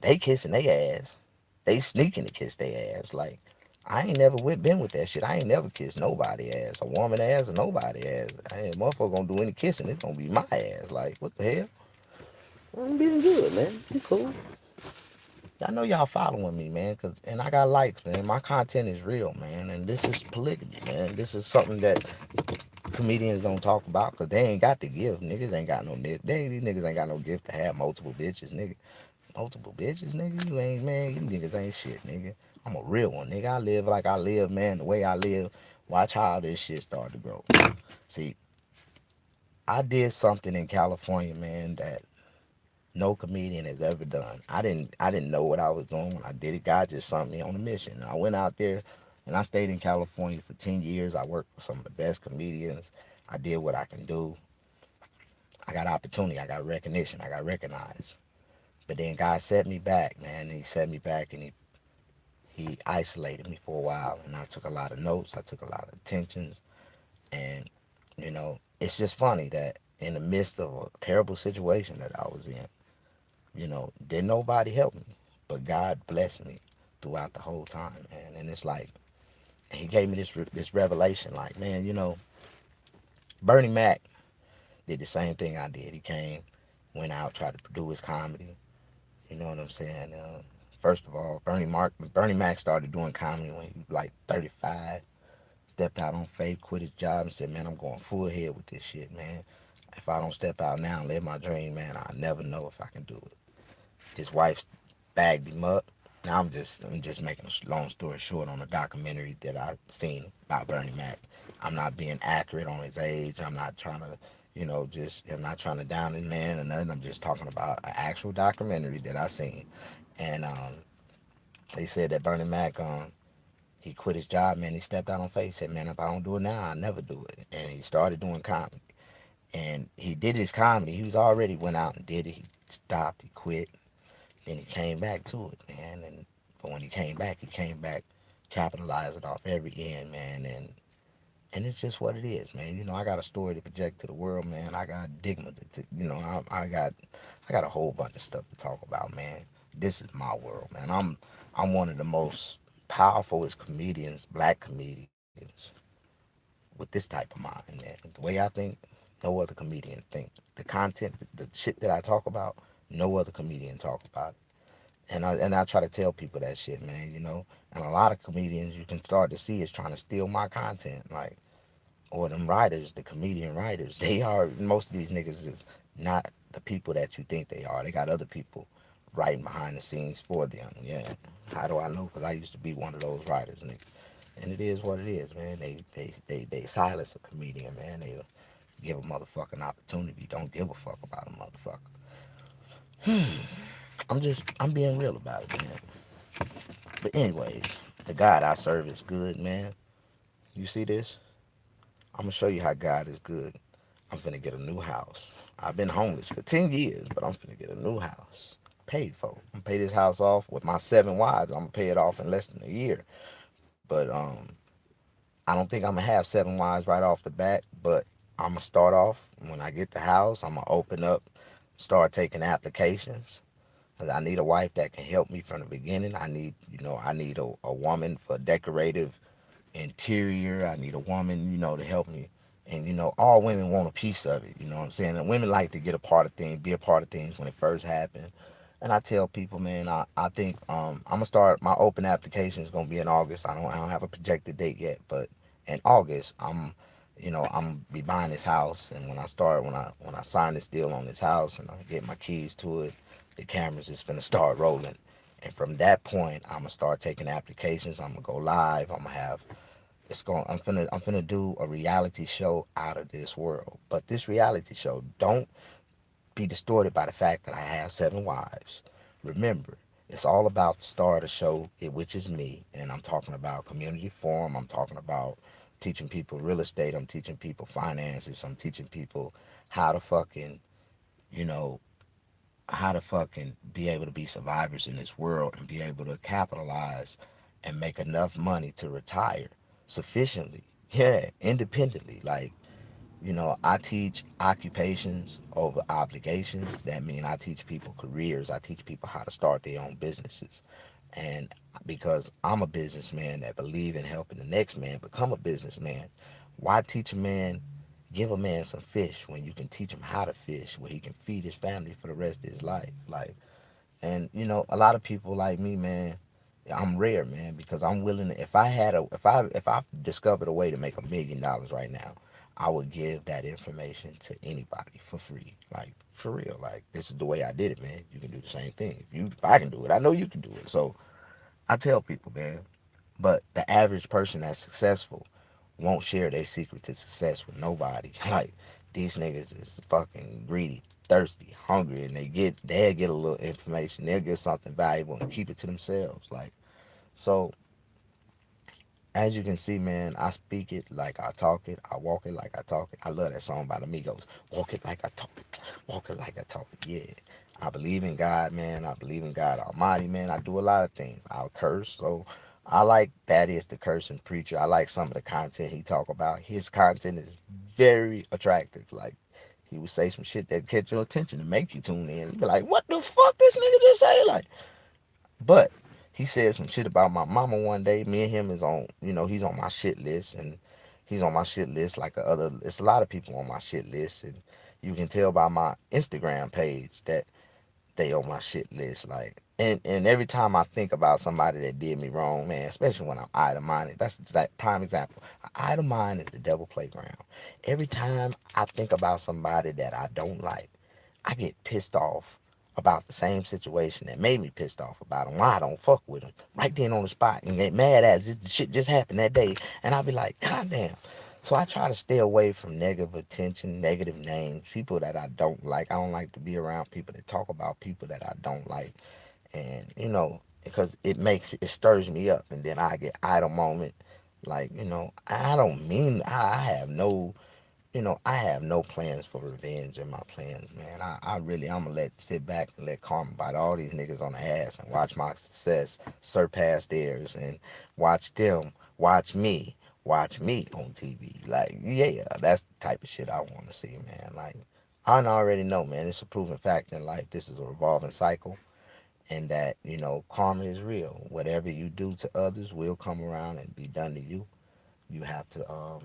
they kissing their ass. They sneaking to kiss their ass. Like, I ain't never been with that shit. I ain't never kissed nobody ass. A woman ass or nobody ass. I ain't motherfucker gonna do any kissing. It's gonna be my ass. Like, what the hell? I'm being good, man. You cool. I know y'all following me, man, and I got likes, man. My content is real, man, and this is polygamy, man. This is something that comedians don't talk about because they ain't got the gift. Niggas ain't got no these niggas ain't got no gift to have multiple bitches, nigga. Multiple bitches, nigga. You ain't, man. You niggas ain't shit, nigga. I'm a real one, nigga. I live like I live, man. The way I live. Watch how this shit start to grow. See, I did something in California, man, that no comedian has ever done. I didn't know what I was doing when I did it. God just sent me on a mission. I went out there and I stayed in California for 10 years. I worked with some of the best comedians. I did what I can do. I got opportunity. I got recognition. I got recognized. But then God set me back, man. He set me back and he isolated me for a while. And I took a lot of notes. I took a lot of attentions. And, it's just funny that in the midst of a terrible situation that I was in, didn't nobody help me. But God blessed me throughout the whole time, man. And it's like, he gave me this revelation, like, man, Bernie Mac did the same thing I did. He came, went out, tried to do his comedy. You know what I'm saying? First of all, Bernie Mac started doing comedy when he was like 35. Stepped out on faith, quit his job, and said, "Man, I'm going full ahead with this shit, man. If I don't step out now and live my dream, man, I'll never know if I can do it." His wife bagged him up. Now I'm just making a long story short on a documentary that I seen about Bernie Mac. I'm not being accurate on his age. I'm not trying to, I'm not trying to down his man or nothing. I'm just talking about an actual documentary that I seen, and they said that Bernie Mac he quit his job, man. He stepped out on faith. He said, "Man, if I don't do it now, I'll never do it." And he started doing comedy, and he did his comedy. He was already went out and did it. He stopped. He quit. Then he came back to it, man. But when he came back capitalizing off every end, man. And it's just what it is, man. I got a story to project to the world, man. I got digma I got a whole bunch of stuff to talk about, man. this is my world, man. I'm one of the most powerful comedians, black comedians, with this type of mind, man. The way I think, no other comedian think. The content, the shit that I talk about, no other comedian talk about it. And I try to tell people that shit, man. And a lot of comedians you can start to see is trying to steal my content, like, or them writers, the comedian writers. They are most of these niggas is not the people that you think they are. They got other people writing behind the scenes for them. Yeah. How do I know? Because I used to be one of those writers, nigga. And it is what it is, man. They silence a comedian, man. They give a motherfucking opportunity. Don't give a fuck about a motherfucker. I'm being real about it, man. But anyways, the God I serve is good, man. You see this? I'm gonna show you how God is good. I'm finna get a new house. I've been homeless for 10 years, but I'm finna get a new house. Paid for. I'm gonna pay this house off with my 7 wives. I'm gonna pay it off in less than a year. But I don't think I'm gonna have 7 wives right off the bat. But I'm gonna start off when I get the house. I'm gonna open up, start taking applications. Cause I need a wife that can help me from the beginning. I need a woman for decorative interior. I need a woman, to help me. And all women want a piece of it. You know what I'm saying? And women like to get a part of things, be a part of things when it first happen. And I tell people, man, I think I'm gonna start my open application is gonna be in August. I don't have a projected date yet, but in August I'm be buying this house. And when I sign this deal on this house and I get my keys to it, the cameras is gonna start rolling. And from that point, I'm gonna start taking applications. I'm gonna go live. I'm gonna have it's going. I'm finna do a reality show out of this world. But this reality show don't be distorted by the fact that I have 7 wives. Remember, it's all about the star of the show, which is me, and I'm talking about community forum. I'm talking about teaching people real estate. I'm teaching people finances. I'm teaching people how to fucking you know be able to be survivors in this world and be able to capitalize and make enough money to retire sufficiently. Yeah, independently. Like, I teach occupations over obligations. That means I teach people careers. I teach people how to start their own businesses. And because I'm a businessman that believe in helping the next man become a businessman, why teach a man, give a man some fish when you can teach him how to fish, where he can feed his family for the rest of his life? Like, and a lot of people like me, man, I'm rare, man, because I'm willing to, if I discovered a way to make $1 million right now, I would give that information to anybody for free. Like, for real. Like, this is the way I did it, man. You can do the same thing. If I can do it, I know you can do it. So I tell people, man. But the average person that's successful won't share their secret to success with nobody. Like, these niggas is fucking greedy, thirsty, hungry, and they'll get a little information, they'll get something valuable and keep it to themselves. Like, so as you can see, man, I speak it like I talk it. I walk it like I talk it. I love that song by the Migos. Walk it like I talk it. Walk it like I talk it. Yeah. I believe in God, man. I believe in God Almighty, man. I do a lot of things. I'll curse. So I like that is the cursing preacher. I like some of the content he talk about. His content is very attractive. Like, he would say some shit that catch your attention and make you tune in. You be like, what the fuck this nigga just say? Like, but he said some shit about my mama one day. Me and him is on, he's on my shit list, and he's on my shit list like it's a lot of people on my shit list, and you can tell by my Instagram page that they on my shit list. Like, and every time I think about somebody that did me wrong, man, especially when I'm idle minded, that's the prime example. Idle mind is the devil playground. Every time I think about somebody that I don't like, I get pissed off about the same situation that made me pissed off about him. Why I don't fuck with him right then on the spot and get mad as if the shit just happened that day, and I'll be like, God damn. So I try to stay away from negative attention, negative names, people that I don't like. I don't like to be around people that talk about people that I don't like, and because it stirs me up, and then I get idle moment. Like, I don't mean I have no I have no plans for revenge in my plans, man. I really, I'm gonna sit back and let karma bite all these niggas on the ass and watch my success surpass theirs and watch me on TV. Like, yeah, that's the type of shit I want to see, man. Like, I already know, man. It's a proven fact in life. This is a revolving cycle, and that karma is real. Whatever you do to others will come around and be done to you. You have to,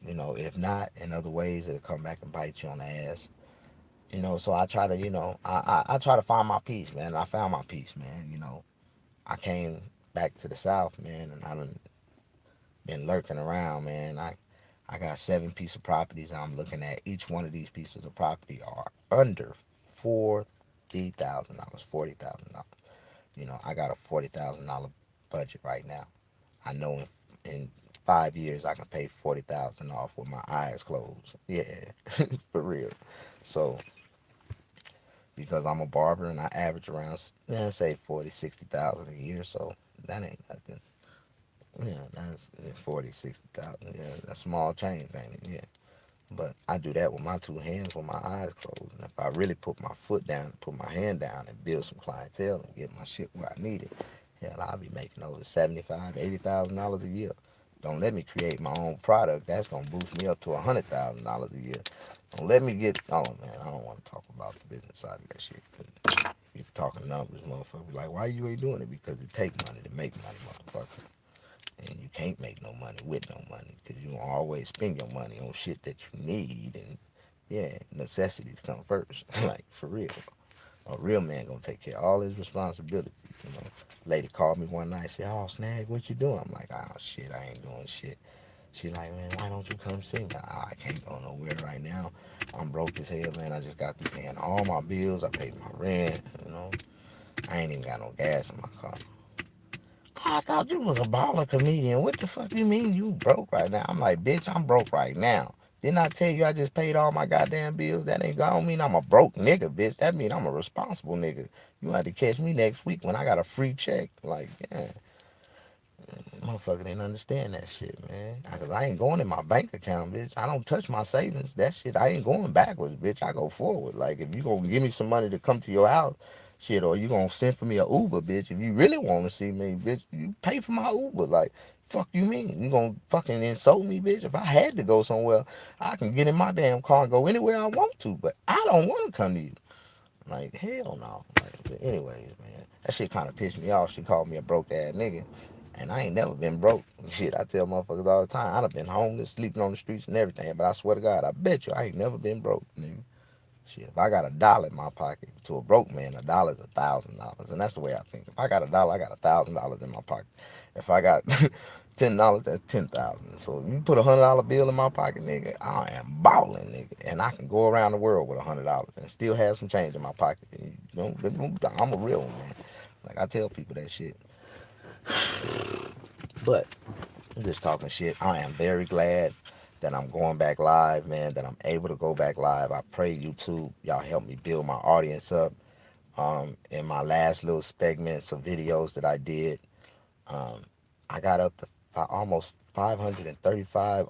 if not in other ways, it'll come back and bite you on the ass. So I try to, I try to find my peace, man. And I found my peace, man. I came back to the South, man, and I done been lurking around, man. I got 7 pieces of properties I'm looking at. Each one of these pieces of property are under $40,000, $40,000. I got a $40,000 budget right now. I know in 5 years I can pay 40,000 off with my eyes closed. Yeah, for real. So because I'm a barber and I average around, say 40, 60,000 a year, so that ain't nothing. Yeah, that's 40, 60,000. Yeah, that's small change, ain't it? Yeah. But I do that with my 2 hands with my eyes closed. And if I really put my foot down, put my hand down and build some clientele and get my shit where I need it, hell, I'll be making over 75, $80,000 a year. Don't let me create my own product. That's gonna boost me up to $100,000 a year. Don't let me get. Oh man, I don't want to talk about the business side of that shit. Get talking numbers, motherfucker. Like, why you ain't doing it? Because it take money to make money, motherfucker. And you can't make no money with no money because you always spend your money on shit that you need. And yeah, necessities come first. Like, for real. A real man gonna take care of all his responsibilities. Lady called me one night and said, "Oh, Snag, what you doing?" I'm like, "Oh shit, I ain't doing shit." She like, "Man, why don't you come see me?" I can't go nowhere right now. I'm broke as hell, man. I just got to paying all my bills. I paid my rent. I ain't even got no gas in my car. I thought you was a baller comedian. What the fuck you mean you broke right now? I'm like, bitch, I'm broke right now. Didn't I tell you I just paid all my goddamn bills? That ain't don't mean I'm a broke nigga, bitch. That mean I'm a responsible nigga. You have to catch me next week when I got a free check. Like, yeah, motherfucker didn't understand that shit, man. Cause I ain't going in my bank account, bitch. I don't touch my savings. That shit, I ain't going backwards, bitch. I go forward. Like, if you gonna give me some money to come to your house, shit, or you gonna send for me a Uber, bitch. If you really want to see me, bitch, you pay for my Uber. Like, fuck you mean? You gonna fucking insult me, bitch? If I had to go somewhere, I can get in my damn car and go anywhere I want to. But I don't want to come to you. Like, hell no. Like, but anyways, man, that shit kind of pissed me off. She called me a broke ass nigga. And I ain't never been broke. Shit, I tell motherfuckers all the time. I done been homeless, sleeping on the streets and everything. But I swear to God, I bet you I ain't never been broke, nigga. Shit, if I got a dollar in my pocket, to a broke man, a dollar is $1,000. And that's the way I think. If I got a dollar, I got $1,000 in my pocket. If I got $10, that's 10,000. So if you put $100 bill in my pocket, nigga, I am balling, nigga. And I can go around the world with $100 and still have some change in my pocket. I'm a real one, man. Like I tell people that shit. But I'm just talking shit. I am very glad that I'm going back live, man, that I'm able to go back live. I pray YouTube, y'all help me build my audience up. In my last little segments of videos that I did, um, I got up to almost 535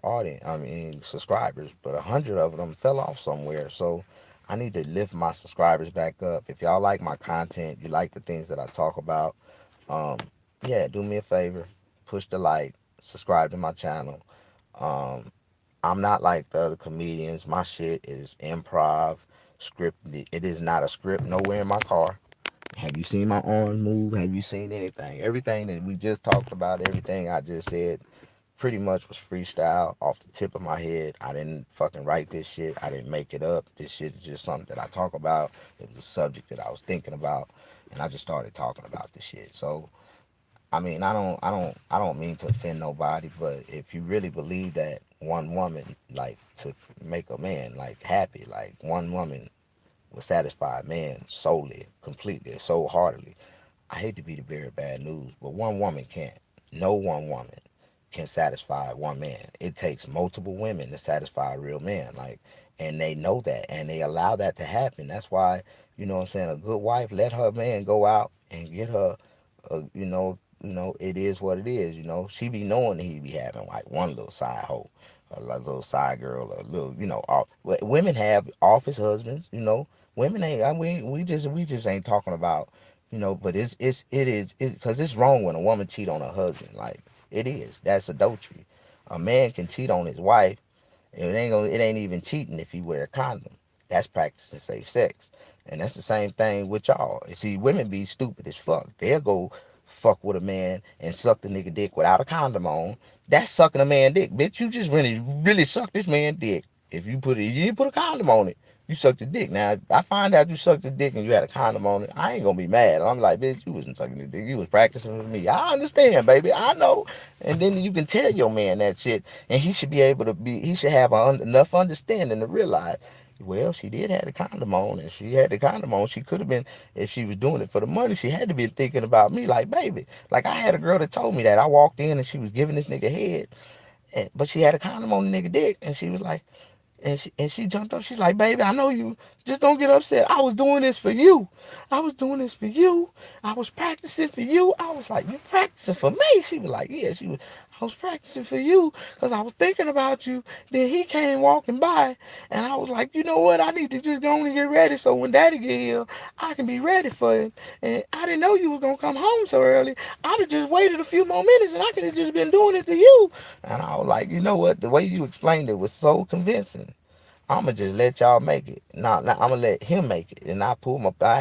subscribers, but 100 of them fell off somewhere. So I need to lift my subscribers back up. If y'all like my content, you like the things that I talk about, um, yeah, do me a favor, push the like, subscribe to my channel. Um, I'm not like the other comedians. My shit is improv, scripted. It is not a script nowhere in my car. Have you seen my arms move? Have you seen anything? Everything that we just talked about, everything I just said, pretty much was freestyle off the tip of my head. I didn't fucking write this shit. I didn't make it up. This shit is just something that I talk about. It was a subject that I was thinking about, and I just started talking about this shit. So I mean, I don't mean to offend nobody, but if you really believe that one woman, like, to make a man like happy, like one woman will satisfy a man solely, completely, so heartily. I hate to be the bearer of bad news, but one woman can't. No one woman can satisfy one man. It takes multiple women to satisfy a real man. Like, and they know that, and they allow that to happen. That's why, what I'm saying, a good wife let her man go out and get her. It is what it is. She be knowing that he be having like one little side hoe, a little side girl, a little, women have office husbands. Women ain't. We just ain't talking about. But it is because it's wrong when a woman cheat on her husband. Like, it is. That's adultery. A man can cheat on his wife. It ain't even cheating if he wear a condom. That's practicing safe sex. And that's the same thing with y'all. You see, women be stupid as fuck. They'll go fuck with a man and suck the nigga dick without a condom on. That's sucking a man dick. Bitch, you just really suck this man dick. If you didn't put a condom on it, you sucked the dick. Now, if I find out you sucked the dick and you had a condom on it, I ain't gonna be mad. I'm like, bitch, you wasn't sucking the dick. You was practicing with me. I understand, baby. I know. And then you can tell your man that shit, and he should be able to be. He should have enough understanding to realize, well, she did have the condom on, and she had the condom on. She could have been, if she was doing it for the money, she had to be thinking about me. Like, baby, like I had a girl that told me that. I walked in and she was giving this nigga head, but she had a condom on the nigga dick, and she was like, and she jumped up. She's like, baby, I know you. Just don't get upset. I was doing this for you. I was doing this for you. I was practicing for you. I was like, you practicing for me? She was like, yeah. She was. I was practicing for you because I was thinking about you. Then he came walking by, and I was like, you know what? I need to just go and get ready so when Daddy get here, I can be ready for him. And I didn't know you was gonna come home so early. I'd have just waited a few more minutes, and I could have just been doing it to you. And I was like, you know what? The way you explained it was so convincing. I'ma just let y'all make it. Nah, I'ma let him make it. And I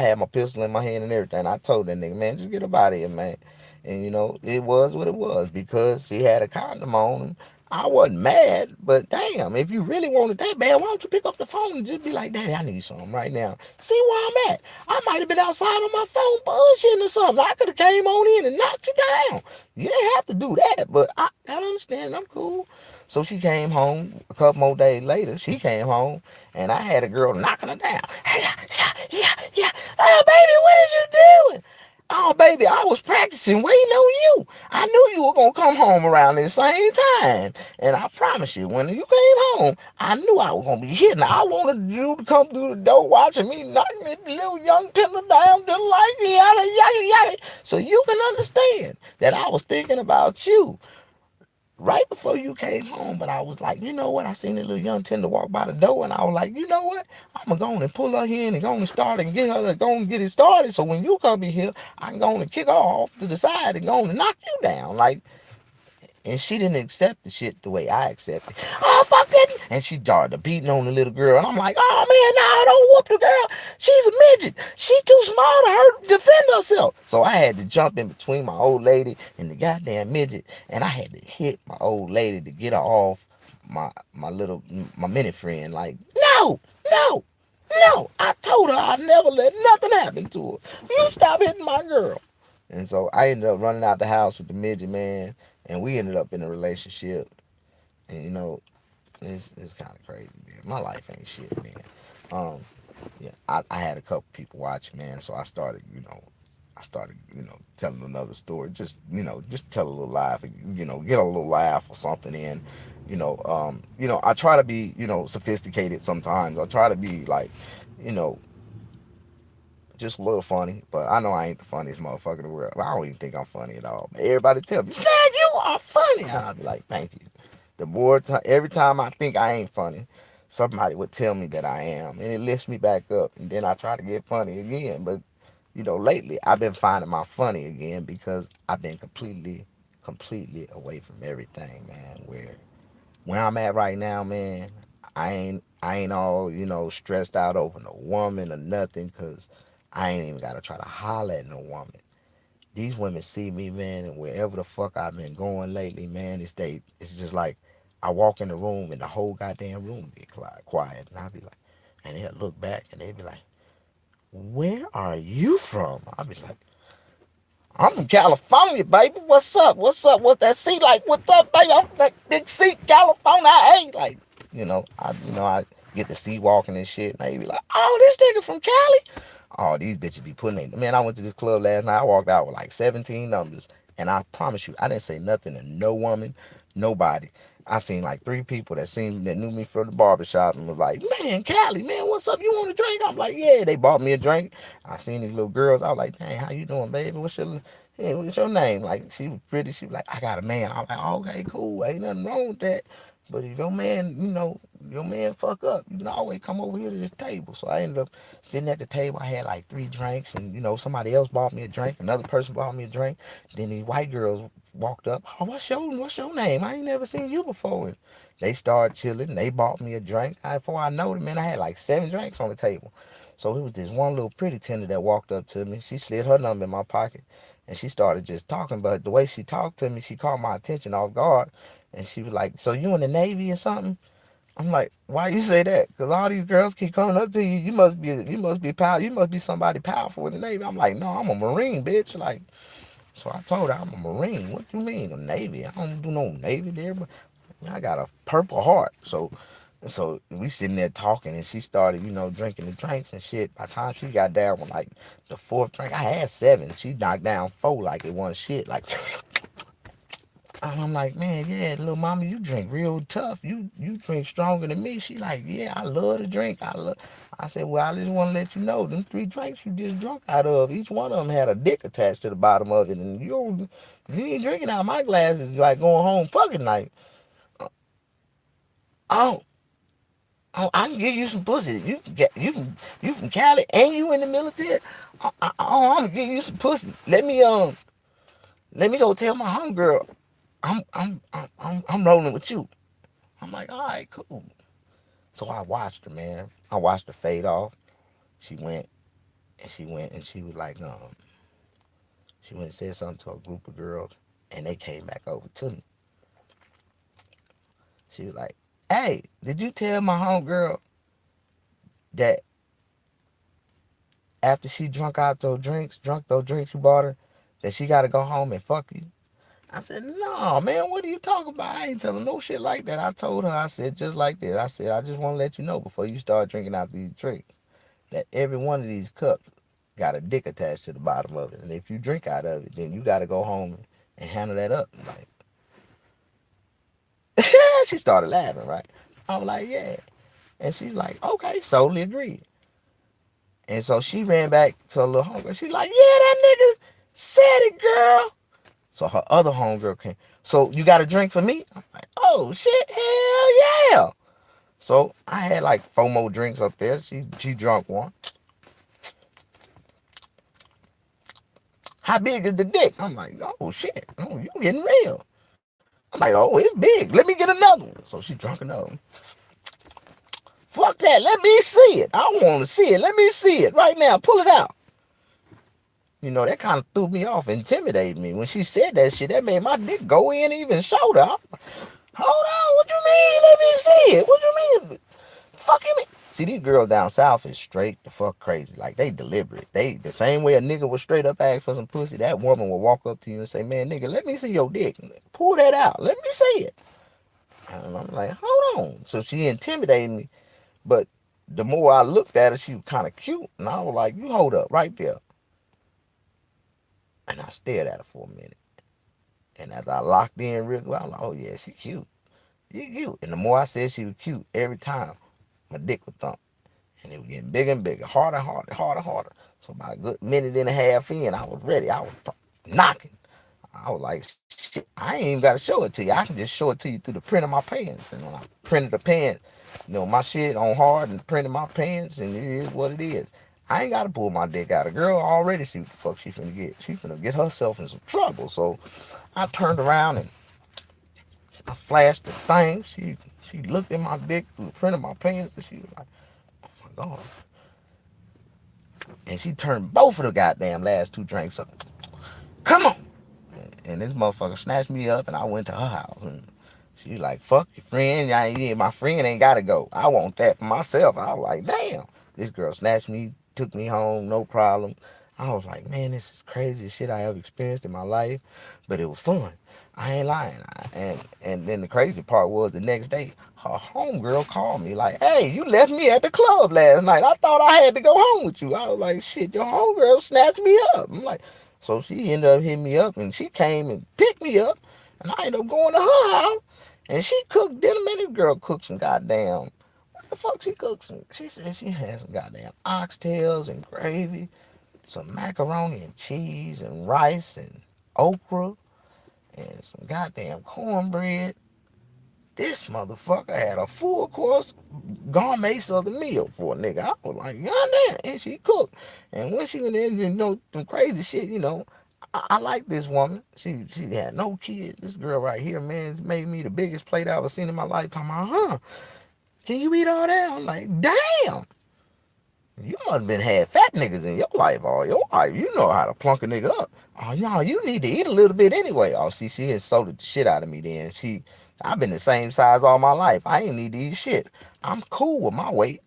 had my pistol in my hand and everything. I told that nigga, man, just get up out of here, man. And it was what it was because he had a condom on him. I wasn't mad, but damn, if you really wanted that bad, why don't you pick up the phone and just be like, Daddy, I need something right now. See where I'm at. I might have been outside on my phone bullshitting or something. I could have came on in and knocked you down. You didn't have to do that, but I understand. I'm cool. So she came home a couple more days later. She came home and I had a girl knocking her down. Yeah. Oh, baby, what is you doing? Oh, baby, I was practicing waiting on you. I knew you were going to come home around the same time. And I promise you, when you came home, I knew I was going to be hitting. I wanted you to come through the door watching me knocking that little young tender down just like yada, yada, yada. So you can understand that I was thinking about you right before you came home. But I was like, you know what? I seen that little young tender walk by the door, and I was like, you know what? I'm gonna go on and pull her in and go on and start and get her to go and get it started. So when you come in here, I can go on and kick her off to the side and go on and knock you down. Like, and she didn't accept the shit the way I accepted. Oh, fuck that. And she started beating on the little girl. And I'm like, oh, man, no, don't whoop the girl. She's a midget. She too small to hurt, defend herself. So I had to jump in between my old lady and the goddamn midget. And I had to hit my old lady to get her off my minute friend. Like, no, no, no. I told her I'd never let nothing happen to her. You stop hitting my girl. And so I ended up running out the house with the midget, man, and we ended up in a relationship. And it's kind of crazy, man. My life ain't shit, man. Um, yeah, I had a couple people watching, man, so I started telling another story. Just tell a little laugh, get a little laugh or something in. I try to be, sophisticated sometimes. I try to be like, you know, just a little funny, but I know I ain't the funniest motherfucker in the world. I don't even think I'm funny at all. But everybody tell me, Snag, you are funny. And I'll be like, thank you. Every time I think I ain't funny, somebody would tell me that I am, and it lifts me back up. And then I try to get funny again. But lately I've been finding my funny again because I've been completely away from everything, man. Where I'm at right now, man, I ain't all stressed out over no woman or nothing, cause I ain't even gotta try to holler at no woman. These women see me, man, and wherever the fuck I've been going lately, man, it's just like I walk in the room and the whole goddamn room get quiet, and I'll be like, and they'll look back and they'll be like, "Where are you from?" I'll be like, I'm from California, baby. What's up? What's up? What's that seat like? What's up, baby? I'm that big seat, California. I ain't like, I get to see walking and shit, and they be like, oh, this nigga from Cali. Oh, these bitches be putting in. Man, I went to this club last night. I walked out with like 17 numbers, and I promise you, I didn't say nothing to no woman, nobody. I seen like three people that knew me from the barbershop and was like, man, Cali, man, what's up? You want a drink? I'm like, yeah. They bought me a drink. I seen these little girls. I was like, dang, how you doing, baby? What's your name? Like, she was pretty. She was like, I got a man. I'm like, okay, cool. Ain't nothing wrong with that. But if your man fuck up, you can always come over here to this table. So I ended up sitting at the table. I had like three drinks, and somebody else bought me a drink. Another person bought me a drink. Then these white girls walked up. Oh, what's your name? I ain't never seen you before. And they started chilling. They bought me a drink. Before I know it, man, I had like seven drinks on the table. So it was this one little pretty tender that walked up to me. She slid her number in my pocket and she started just talking. But the way she talked to me, she caught my attention off guard. And she was like, "So you in the Navy or something?" I'm like, "Why you say that? Because all these girls keep coming up to you. You must be somebody powerful in the Navy." I'm like, "No, I'm a Marine, bitch." Like, so I told her I'm a Marine. What you mean, a Navy? I don't do no Navy there, but I got a Purple Heart. So we sitting there talking, and she started, drinking the drinks and shit. By the time she got down with like the fourth drink, I had seven. She knocked down four like it wasn't shit. Like, and I'm like, man, yeah, little mama, you drink real tough. You drink stronger than me. She like, yeah, I love to drink. I said, well, I just want to let you know, them three drinks you just drunk out of, each one of them had a dick attached to the bottom of it, and you ain't drinking out of my glasses like going home fucking night. Oh, oh, I can give you some pussy. You from Cali and you in the military. I'm gonna give you some pussy. Let me go tell my homegirl I'm rolling with you. I'm like, all right, cool. So I watched her, man. I watched her fade off. She went and she was like, she went and said something to a group of girls, and they came back over to me. She was like, hey, did you tell my homegirl that after she drunk those drinks you bought her, that she got to go home and fuck you? I said, no, man, what are you talking about? I ain't telling no shit like that. I told her, I said, just like this. I said, I just want to let you know before you start drinking out these drinks that every one of these cups got a dick attached to the bottom of it. And if you drink out of it, then you got to go home and handle that up. Like, she started laughing, right? I was like, yeah. And she's like, okay, solely agreed. And so she ran back to her little homegirl. She's like, yeah, that nigga said it, girl. So her other homegirl came. So you got a drink for me? I'm like, oh shit, hell yeah. So I had like four more drinks up there. She drunk one. How big is the dick? I'm like, oh shit, oh you getting real. I'm like, oh it's big. Let me get another one. So she drunk another one. Fuck that. Let me see it. I want to see it. Let me see it right now. Pull it out. That kind of threw me off, intimidated me. When she said that shit, that made my dick go in even shorter. Hold on, what you mean? Let me see it. What you mean? Fuck you mean? See, these girls down south is straight the fuck crazy. Like, they deliberate. They, the same way a nigga would straight up ask for some pussy, that woman will walk up to you and say, man, nigga, let me see your dick. Pull that out. Let me see it. And I'm like, hold on. So she intimidated me. But the more I looked at her, she was kind of cute. And I was like, you hold up right there. And I stared at her for a minute. And as I locked in real well, I was like, oh yeah, she cute. You cute. And the more I said she was cute, every time my dick would thump. And it was getting bigger and bigger, harder and harder, harder and harder. So about a good minute and a half in, I was ready. I was knocking. I was like, shit, I ain't even got to show it to you. I can just show it to you through the print of my pants. And when I printed the pants, my shit on hard and printed my pants, and it is what it is. I ain't got to pull my dick out. A girl already see what the fuck she finna get. She finna get herself in some trouble. So I turned around and I flashed the thing. She looked at my dick through the print of my pants, and she was like, oh my God. And she turned both of the goddamn last two drinks up. Come on. And this motherfucker snatched me up, and I went to her house. And she was like, fuck your friend. My friend ain't got to go. I want that for myself. I was like, damn. This girl snatched me, took me home, no problem. I was like, man, this is crazy shit I ever experienced in my life. But it was fun. I ain't lying. And then the crazy part was the next day, her homegirl called me like, hey, you left me at the club last night. I thought I had to go home with you. I was like, shit, your homegirl snatched me up. I'm like, so she ended up hitting me up, and she came and picked me up, and I ended up going to her house, and she cooked dinner. Man, this girl cooked some goddamn, what the fuck she cooked some? She said she had some goddamn oxtails and gravy, some macaroni and cheese and rice and okra and some goddamn cornbread. This motherfucker had a full course gourmet southern meal for a nigga. I was like, goddamn, and she cooked. And when she went in, some crazy shit, I like this woman. She had no kids. This girl right here, man, made me the biggest plate I ever seen in my lifetime. Can you eat all that? I'm like, damn. You must been had fat niggas in your life all your life. You know how to plunk a nigga up. Oh no, you need to eat a little bit anyway. Oh, see, she insulted the shit out of me then. I've been the same size all my life. I ain't need to eat shit. I'm cool with my weight.